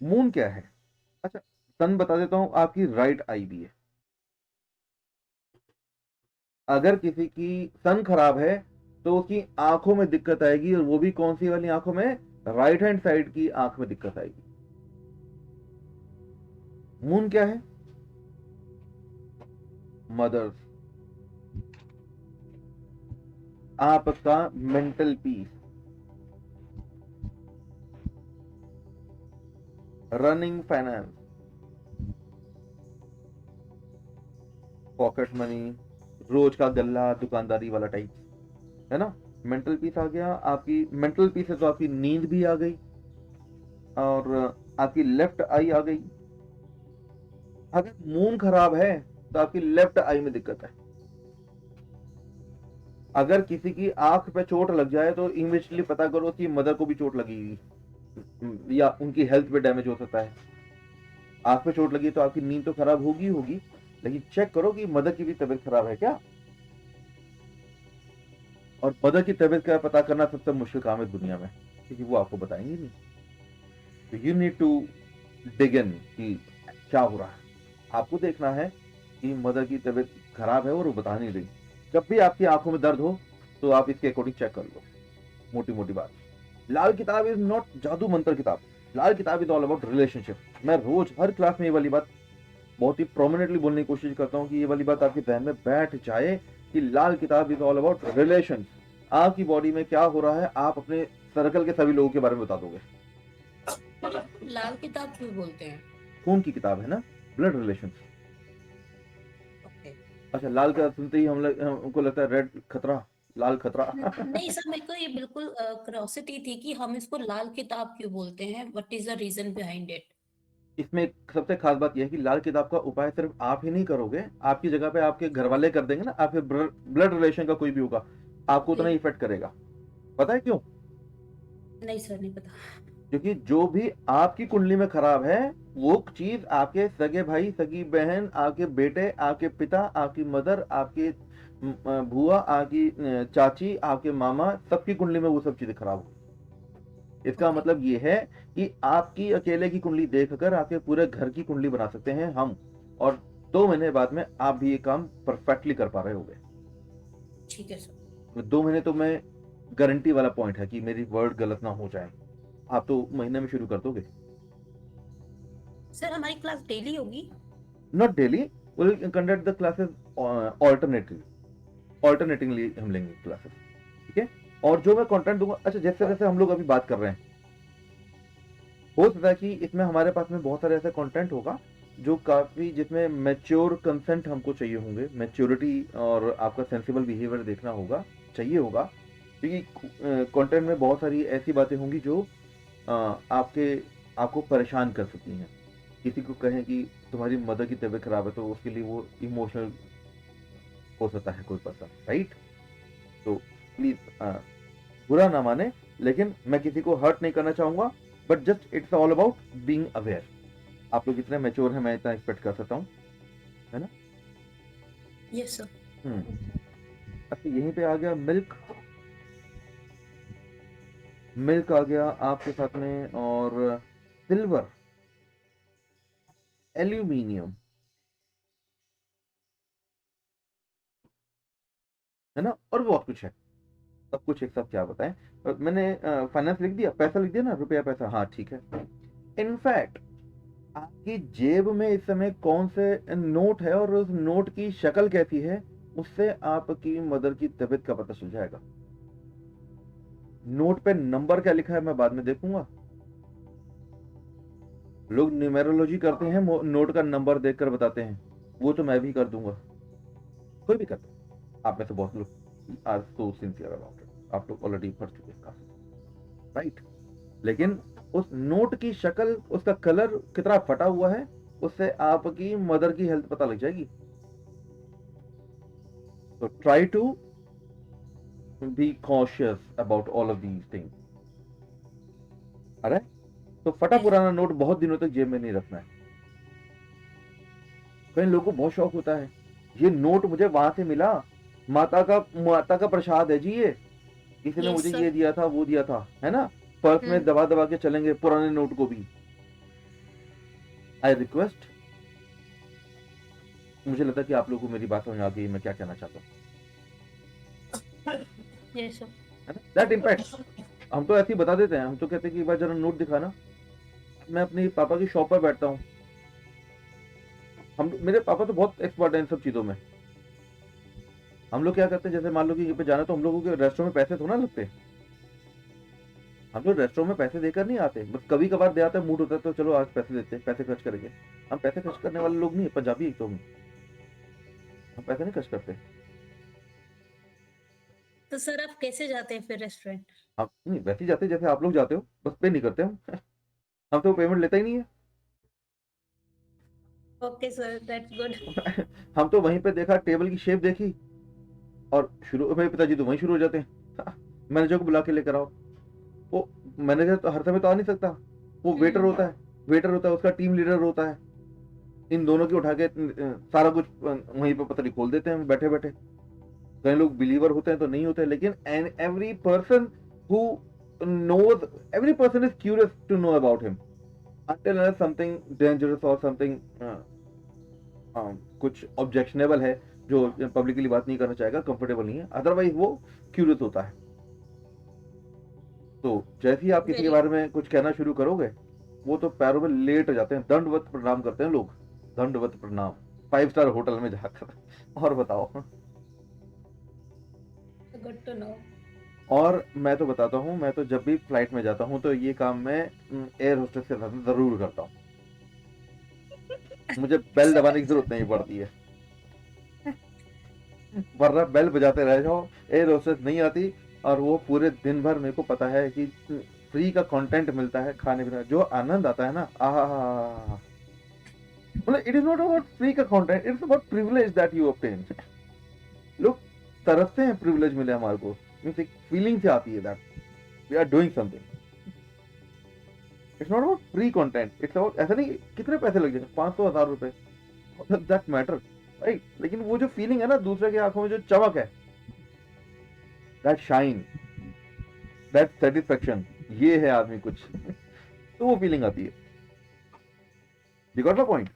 मून क्या है? अच्छा, सन बता देता हूँ, आपकी राइट आई भी है। अगर किसी की सन खराब है तो उसकी आंखों में दिक्कत आएगी, और वो भी कौन सी वाली आंखों में? राइट हैंड साइड की आंख में दिक्कत आएगी। मून क्या है? मदर्स, आपका mental peace, running finance, pocket money, रोज का गल्ला, दुकानदारी वाला टाइप, है ना। मेंटल पीस आ गया। आपकी मेंटल पीस है तो आपकी नींद भी आ गई, और आपकी लेफ्ट आई आ गई। अगर मून खराब है तो आपकी लेफ्ट आई में दिक्कत है। अगर किसी की आंख पे चोट लग जाए तो इमीडिएटली पता करो कि मदर को भी चोट लगी, या उनकी हेल्थ पे डैमेज हो सकता है। आंख पे चोट लगी तो आपकी नींद तो खराब होगी होगी, लेकिन चेक करो कि मदर की भी तबीयत खराब है क्या। और मदर की तबीयत का पता करना सबसे मुश्किल काम है दुनिया में, क्योंकि वो आपको बताएंगे नहीं। तो यू नीड टू डिग इन कि क्या हो रहा है। आपको देखना है कि मदर की तबीयत खराब है और वो बता नहीं रही। जब भी आपकी आंखों में दर्द हो तो आप इसके अकॉर्डिंग चेक कर लो। मोटी मोटी बात, लाल किताब इज नॉट जादू मंत्र किताब। लाल किताब इज ऑल अबाउट रिलेशनशिप। मैं रोज हर क्लास में ये वाली बात बहुत ही प्रोमिनेंटली बोलने की कोशिश करता हूँ कि ये वाली बात आपके जहन में बैठ जाए कि लाल किताब इज ऑल अबाउट रिलेशन। आपकी बॉडी में क्या हो रहा है आप अपने सर्कल के सभी लोगों के बारे में बता दोगे। लाल किताब क्यों बोलते हैं? खून की किताब है ना, ब्लड रिलेशन। ओके। अच्छा, लाल का सुनते ही हमको लगता है रेड खतरा, लाल खतरा। नहीं सर, मेरे को ये बिल्कुल क्यूरियोसिटी थी कि हम इसको लाल किताब क्यों बोलते हैं, what is the reason behind it? इसमें एक सबसे खास बात यह है कि लाल किताब का उपाय सिर्फ आप ही नहीं करोगे, आपकी जगह पे आपके घर वाले कर देंगे ना, आपके ब्लड रिलेशन का कोई भी होगा, आपको उतना इफेक्ट करेगा। पता है क्यों? नहीं सर, नहीं पता। क्योंकि जो भी आपकी कुंडली में खराब है वो चीज आपके सगे भाई, सगी बहन, आपके बेटे, आपके पिता, आपकी मदर, आपके बुआ, आपकी चाची, आपके मामा, सबकी कुंडली में वो सब चीजें खराब हो। इसका मतलब ये है कि आपकी अकेले की कुंडली देखकर आपके पूरे घर की कुंडली बना सकते हैं हम, और 2 महीने बाद में आप भी ये काम परफेक्टली कर पा रहे होगे। ठीक है सर। 2 महीने तो मैं गारंटी वाला पॉइंट है कि मेरी वर्ड गलत ना हो जाए। आप तो महीने में शुरू कर दोगे। सर हमारी क्लास डेली होगी? Not daily, will conduct the classes alternatively हम लेंगे क्लासेस, ठीक है। और जो मैं कंटेंट दूंगा, अच्छा जैसे जैसे हम लोग अभी बात कर रहे हैं, हो सकता है कि इसमें हमारे पास में बहुत सारे ऐसे कंटेंट होगा जो काफी, जिसमें मैच्योर कंसेंट हमको चाहिए होंगे, मैच्योरिटी और आपका सेंसिबल बिहेवियर देखना होगा, चाहिए होगा। क्योंकि कंटेंट में बहुत सारी ऐसी बातें होंगी जो आपको परेशान कर सकती हैं। किसी को कहें कि तुम्हारी मदर की तबीयत खराब है तो उसके लिए वो इमोशनल हो सकता है कोई पर्सन, राइट। तो प्लीज बुरा ना माने, लेकिन मैं किसी को हर्ट नहीं करना चाहूंगा, but just it's all about being aware. आप लोग इतने मैच्योर हैं, मैं इतना एक्सपेक्ट कर सकता हूँ, है ना। Yes sir. अच्छा, यहीं पे आ गया मिल्क। मिल्क आ गया आपके साथ में, और सिल्वर, एल्यूमिनियम, है ना, और बहुत कुछ है। सब कुछ एक साथ क्या बताएं। मैंने फाइनेंस लिख दिया, पैसा लिख दिया ना, रुपया पैसा, हाँ ठीक है। इनफैक्ट आपकी जेब में इस समय कौन से नोट है और उस नोट की शक्ल कैसी है, उससे आपकी मदर की तबीयत का पता चल जाएगा। नोट पे नंबर क्या लिखा है मैं बाद में देखूंगा। लोग न्यूमेरोलॉजी करते हैं, नोट का नंबर देखकर बताते हैं, वो तो मैं भी कर दूंगा, कोई भी करता है। आप में से बहुत लोग are so sincere about it, आप लोग ऑलरेडी पढ़ चुके हैं काफी, राइट। लेकिन उस नोट की शक्ल, उसका कलर कितना फटा हुआ है, उससे आपकी मदर की हेल्थ पता लग जाएगी। तो try to be cautious about all of these things. अरे तो फटा पुराना नोट बहुत दिनों तक जेब में नहीं रखना है। कई लोगों को बहुत शौक होता है, ये नोट मुझे वहां से मिला, माता का प्रसाद है जी, ये किसी ने यस मुझे सर। ये दिया था, वो दिया था, है ना। पर्स में दबा दबा के चलेंगे पुराने नोट को भी। आई रिक्वेस्ट, मुझे लगता है कि आप लोगों को मेरी बात समझ आ गई मैं क्या कहना चाहता हूँ, यस सर। है ना। दैट इम्पैक्ट, हम तो ऐसे ही बता देते हैं, हम तो कहते हैं कि एक बार जरा नोट दिखाना। मैं अपने पापा की शॉप पर बैठता हूँ, मेरे पापा तो बहुत एक्सपर्ट हैं इन सब चीजों में। हम लोग क्या करते हैं, जैसे मान लो कि कहीं पे जाना, तो हम लोगों के रेस्टोरेंट में पैसे थोड़ा लगते, हम लोग रेस्टोरेंट में पैसे देकर नहीं आते, बस कभी कभार दे आते हैं, मूड होता है तो चलो आज पैसे देते हैं, पैसे खर्च करेंगे। हम पैसे खर्च करने वाले लोग नहीं है, पंजाबी एक तो हम पैसे नहीं खर्च करते। तो सर आप कैसे जाते हैं फिर रेस्टोरेंट? हम नहीं वैसे ही जाते हैं जैसे आप लोग जाते हो, बस पे नहीं करते हम तो पेमेंट लेता ही नहीं है। Okay sir, that's good. हम तो वहीं पे देखा, टेबल की शेप देखी और शुरू, मेरे पिताजी तो वहीं शुरू हो जाते हैं, मैनेजर को बुला के लेकर आओ। वो मैनेजर तो हर समय तो आ नहीं सकता, वो वेटर होता है, उसका टीम लीडर होता है, इन दोनों की उठा के सारा कुछ वहीं पे पता नहीं खोल देते हैं बैठे बैठे। कई लोग बिलीवर होते हैं तो नहीं होते, लेकिन every person who knows, every person is curious to know about him until unless something dangerous or something कुछ ऑब्जेक्शनेबल है जो पब्लिकली बात नहीं करना चाहेगा, कंफर्टेबल नहीं है, अदरवाइज वो क्यूरियस होता है। तो जैसे ही आप किसी के बारे में कुछ कहना शुरू करोगे, वो तो पैरों में लेट जाते हैं, दंडवत प्रणाम करते हैं लोग, दंडवत प्रणाम 5 स्टार होटल में जाकर। और बताओ। Good to know. और मैं तो बताता हूँ, मैं तो जब भी फ्लाइट में जाता हूँ तो ये काम मैं एयर होस्टेस के साथ जरूर करता हूँ, मुझे बेल दबाने की जरूरत नहीं पड़ती है, वरना बेल बजाते रह जाओ, एयर होस्टेस नहीं आती, और वो पूरे दिन भर मेरे को पता है कि फ्री का कंटेंट मिलता है, खाने पीने जो आनंद आता है ना, आहा, मतलब it is not about free का content, it's about privilege that you obtain. लोग तरसते हैं प्रिविलेज मिले हमारे को, मींस एक फीलिंग से आती है that we are doing something. It's not about free content, it's about, ऐसा नहीं कितने पैसे लग जाएंगे, 500,000 रुपए, दैट मैटर राइट, लेकिन वो जो फीलिंग है ना, दूसरे की आंखों में जो चमक है, दैट शाइन, दैट सेटिस्फेक्शन, ये है आदमी कुछ, तो वो फीलिंग आती है। You got the point.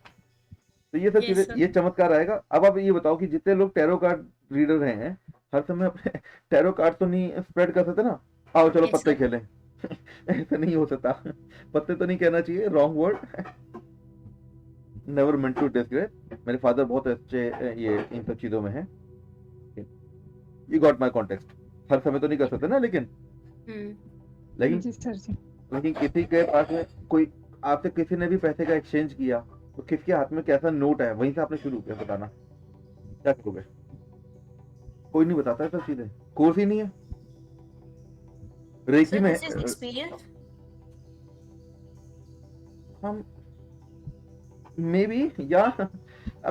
तो ये सब Yes, चीजें, sir. ये चमत्कार आएगा। अब आप ये बताओ कि जितने लोग टैरो कार्ड रीडर हैं, हर समय अपने टैरो कार्ड तो नहीं स्प्रेड कर सकते ना, आओ चलो Yes, पत्ते sir. खेलें। ऐसा नहीं हो सकता, पत्ते तो नहीं कहना चाहिए, wrong word, never meant to discrete. मेरे फादर बहुत अच्छे ये इन सब चीजों में हैं, यू गॉट माय कॉन्टेक्स्ट। हर समय तो नहीं कर सकते ना, लेकिन जी सर जी। लेकिन किसी के पास में कोई, आपसे किसी ने भी पैसे का एक्सचेंज किया, तो किसके हाथ में कैसा नोट है, वहीं से आपने शुरू किया बताना, क्या करोगे? कोई नहीं बताता है सब चीजें, कोर्स ही नहीं है। रेकी Sir, में this is experience. हम maybe, yeah,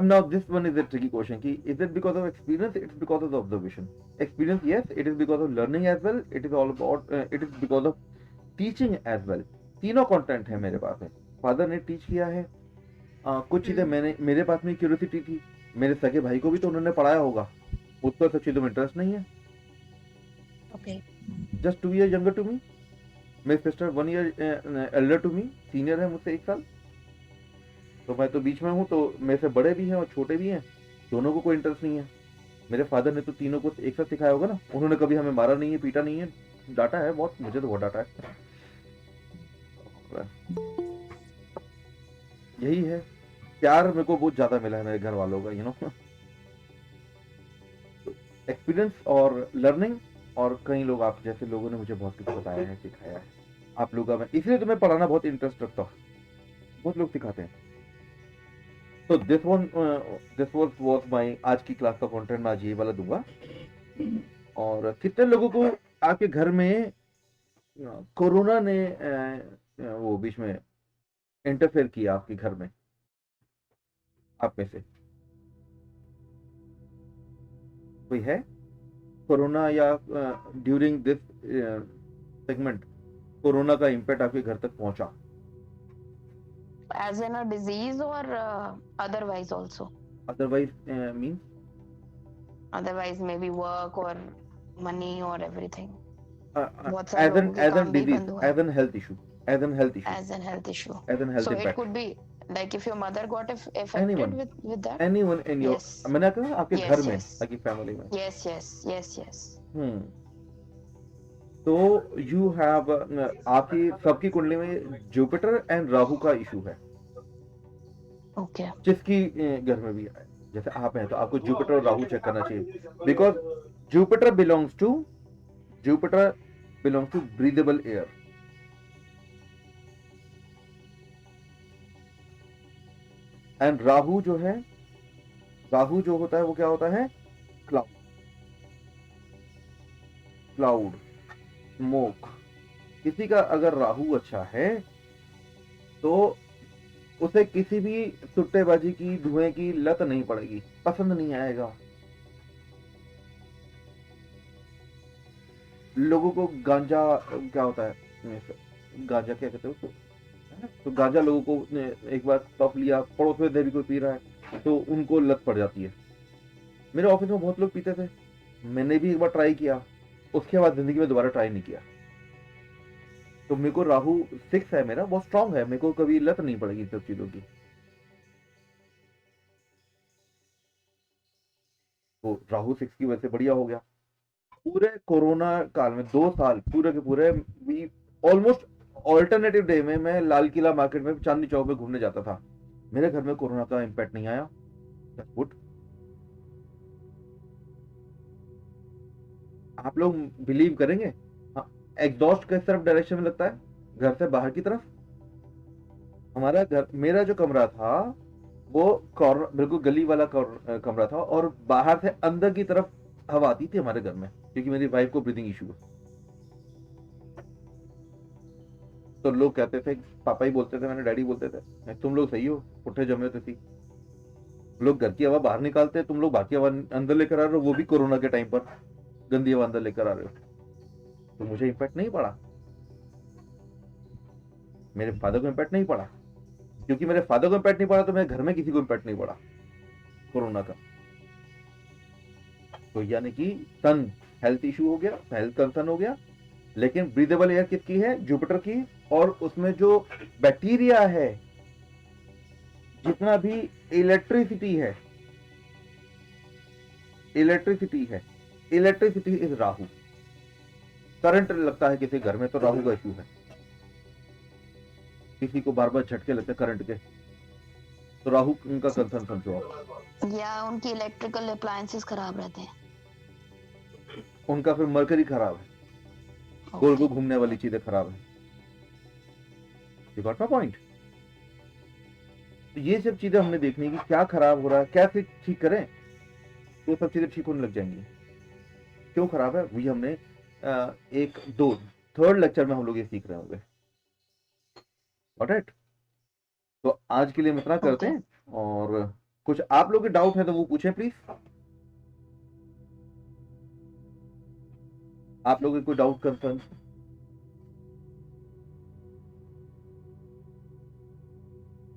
now this one is a tricky question कि is it because of experience, it's because of the observation. Experience, yes, it is because of learning as well, it is all about it is because of teaching as well. तीनों content है मेरे पास में, father ने teach किया है, कुछ चीजें मेरे पास में क्यूरियोसिटी थी, मेरे सगे भाई को भी तो उन्होंने पढ़ाया होगा, उसको सब चीजों में इंटरेस्ट नहीं है। Okay. Just 2 years younger to me, मेरी sister 1 year elder to me, senior है मुझसे 1 साल, तो मैं तो बीच में हूँ, तो मेरे से बड़े भी हैं और छोटे भी हैं, दोनों को कोई इंटरेस्ट नहीं है। मेरे फादर ने तो तीनों को एक साथ सिखाया होगा ना, उन्होंने कभी हमें मारा नहीं है, पीटा नहीं है, डांटा है बहुत, मुझे तो बहुत डांटा है। यही है, प्यार मेरे को बहुत ज्यादा मिला है मेरे घर वालों का, यू नो, एक्सपीरियंस और लर्निंग, और कई लोग आप जैसे लोगों ने मुझे बहुत कुछ बताया है, सिखाया है, आप लोगों का, मैं इसलिए तो मैं पढ़ाना बहुत इंटरेस्ट रखता हूँ, बहुत लोग सिखाते हैं। तो दिस वाज माय आज की क्लास का कंटेंट, मैं आज ये वाला दूंगा। और कितने लोगों को आपके घर में कोरोना ने वो बीच में इंटरफेयर किया आपके घर में, आप में से कोई है कोरोना, या ड्यूरिंग दिस सेगमेंट कोरोना का इम्पैक्ट आपके घर तक पहुंचा, as in a disease or otherwise also? Otherwise means Otherwise maybe work or money or everything. बहुत as सारे an लोगों के काम भी disease, बंद हुआ है. as an health issue, as an health issue, As an health issue. as an health So it impact. could be like if your mother got affected Anyone, with that. anyone in your, Yes. मैंने कहा आपके Yes, घर में, yes. आपकी family में. Yes, yes, yes, yes. तो you have आपकी सबकी कुंडली में जुपिटर एंड राहु का इशू है, Okay. जिसकी घर में भी है. जैसे आप हैं तो आपको जुपिटर और राहु चेक करना चाहिए, because Jupiter belongs to breathable air. And Rahu जो होता है वो क्या होता है? Cloud, smoke. किसी का अगर राहु अच्छा है तो उसे किसी भी सुट्टेबाजी की, धुएं की लत नहीं पड़ेगी, पसंद नहीं आएगा. लोगों को गांजा क्या होता है, गांजा क्या कहते हैं उसको, है ना? तो गांजा लोगों को एक बार पफ लिया, पड़ोस में भी कोई पी रहा है तो उनको लत पड़ जाती है. मेरे ऑफिस में बहुत लोग पीते थे, मैंने भी एक बार ट्राई किया, उसके बाद जिंदगी में दोबारा ट्राई नहीं किया. तो मेरे को राहु 6 है, मेरा बहुत स्ट्रांग है, मेरे को कभी लत नहीं पड़ेगी सब चीजों की. तो राहु 6 की वजह से बढ़िया हो गया. पूरे कोरोना काल में 2 साल पूरे के पूरे ऑलमोस्ट ऑल्टरनेटिव डे में मैं लाल किला मार्केट में, चांदनी चौक में घूमने जाता था. मेरे घर में कोरोना का इम्पैक्ट नहीं आया. गुड. आप लोग बिलीव करेंगे, एग्जॉस्ट किस तरफ डायरेक्शन में लगता है? घर से बाहर की तरफ. हमारा घर, मेरा जो कमरा था वो कॉर्नर, बिल्कुल गली वाला कमरा था, और बाहर से अंदर की तरफ हवा आती थी हमारे घर में, क्योंकि मेरी वाइफ को ब्रीदिंग इशू है. तो लोग कहते थे, पापा ही बोलते थे, मैंने डैडी बोलते थे, तुम लोग सही हो, पुट्ठे जमे होते थी. लोग घर की हवा बाहर निकालते, तुम लोग बाहर की हवा अंदर लेकर आ रहे हो, वो भी कोरोना के टाइम पर गंदी हवा अंदर लेकर आ रहे हो. तो मुझे इम्पैक्ट नहीं पड़ा, मेरे फादर को इम्पैक्ट नहीं पड़ा. क्योंकि मेरे फादर को इम्पैक्ट नहीं पड़ा तो मेरे घर में किसी को इम्पैक्ट नहीं पड़ा कोरोना का. तो यानी कि सन हेल्थ इशू हो गया, हेल्थ कंसर्न हो गया. लेकिन ब्रीदेबल एयर किसकी है? जुपिटर की. और उसमें जो बैक्टीरिया है, जितना भी इलेक्ट्रिसिटी है, इलेक्ट्रिसिटी इज राहु. करंट लगता है किसी घर में तो राहु का इशू है. किसी को बार बार झटके लगते हैं करंट के, तो राहु उनका कंसर्न समझो आप. या उनकी इलेक्ट्रिकल अप्लायंसेस खराब रहते हैं, उनका फिर मरकरी खराब है, गोल को घूमने वाली चीजें खराब है. You got my point? तो ये सब चीजें हमने देखनी है कि क्या खराब हो रहा है, कैसे ठीक करें, तो सब चीजें ठीक होने लग जाएंगी. क्यों खराब है वही हमने थर्ड लेक्चर में हम लोग ये सीख रहे होंगे. ऑलराइट, तो आज के लिए हम इतना करते हैं. और कुछ आप लोग के डाउट है तो वो पूछें प्लीज. आप लोगों के कोई डाउट कंसर्न?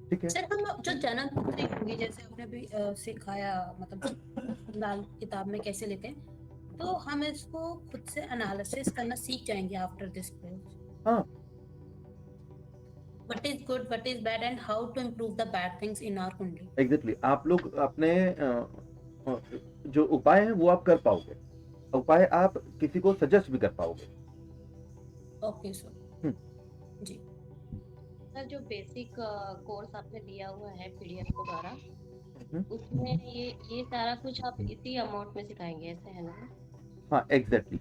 ठीक है सर, हम जो जन्म कुंडली होगी, जैसे आपने भी सिखाया, मतलब लाल किताब में कैसे लेते हैं, तो हम इसको खुद से एनालिसिस करना सीख जाएंगे आफ्टर दिस कोर्स. हाँ. What is good, what is bad, and how to improve the bad things in our कुंडली. एग्जैक्टली. आप लोग अपने जो उपाय हैं वो आप कर पाओगे. उपाय आप किसी को सजेस्ट भी कर पाओगे. Okay sir. जी सर, जो बेसिक कोर्स आपने दिया हुआ है पीडीएफ के द्वारा, उसमें ये सारा कुछ आप इसी अमाउंट में सिखाएंगे, ऐसे है ना? हाँ, एग्जैक्टली.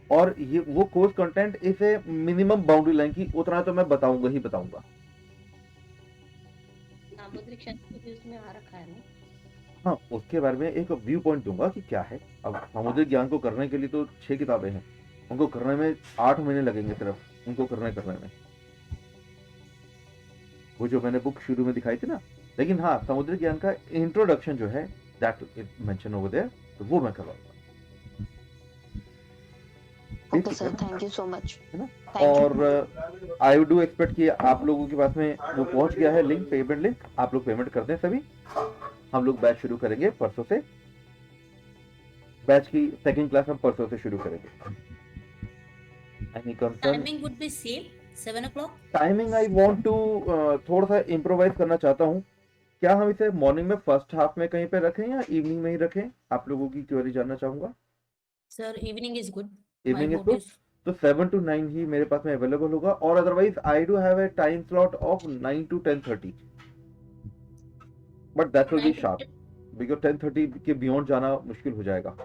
और ये वो कोर्स कंटेंट इसे मिनिमम बाउंड्री लाइन की उतना तो मैं बताऊंगा ही बताऊंगा. सामुद्रिक शक्ति भी उसमें आ रखा है ना? हाँ, उसके बारे में एक व्यू पॉइंट दूंगा कि क्या है. अब सामुद्रिक ज्ञान को करने के लिए तो 6 किताबें हैं, उनको करने में 8 महीने लगेंगे सिर्फ उनको करने में. वो जो मैंने बुक शुरू में दिखाई थी ना. लेकिन हाँ, सामुद्रिक ज्ञान का इंट्रोडक्शन जो है that is mention over there, तो वो मैं करवाऊंगा. Okay sir, thank you so much. है ना। Thank you. और आई डू एक्सपेक्ट कि आप लोगों के पास में वो पहुंच गया है लिंक, पेमेंट लिंक, आप लोग पेमेंट कर दें सभी। हम लोग बैच शुरू करेंगे परसों से, बैच की सेकंड क्लास हम परसों से शुरू करेंगे। Any concern? Timing would be same 7 o'clock। Timing I want to थोड़ा सा इम्प्रोवाइज करना चाहता हूँ। क्या हम इसे मॉर्निंग में फर्स्ट हाफ में कहीं पे रखें या इवनिंग में ही रखें? आप लोगों की क्वेरी जानना चाहूंगा। Sir evening is good. Evening is good, तो 7 to 9 ही मेरे पास में अवेलेबल होगा, और otherwise I do have a time slot of 9 to 10:30, but that will B sharp because 10:30 के बियॉन्ड जाना मुश्किल हो जाएगा,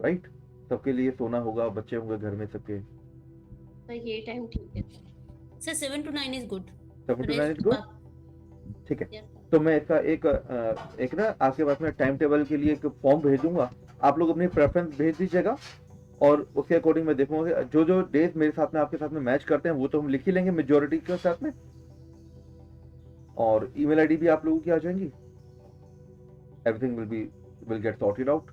राइट? सबके लिए सोना होगा, बच्चे होंगे घर में सबके। तो ये टाइम ठीक है sir 7 to 9 is good. 7 to 9 is good, ठीक है। Yes, तो मैं इसका एक ना आपके पास में टाइम टेबल के लिए एक फॉर्म भेज दूंगा, आप लोग अपनी प्रेफरेंस भेज दीजिएगा, और उसके अकॉर्डिंग मैं देखूंगा जो जो डेज मेरे साथ में आपके साथ में मैच करते हैं वो तो हम लिख ही लेंगे मेजोरिटी के साथ में, और ईमेल आईडी भी आप लोगों की आ जाएंगी। Everything will get sorted out,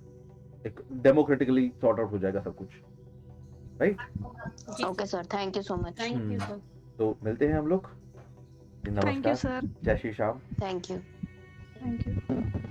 एक डेमोक्रेटिकली सॉर्ट आउट हो जाएगा सब कुछ, right? Okay sir, thank you so much. Thank you sir. तो मिलते हैं हम लोग। थैंक यू नमस्कार, सर। जय Shri Shyam. Thank you. Thank you.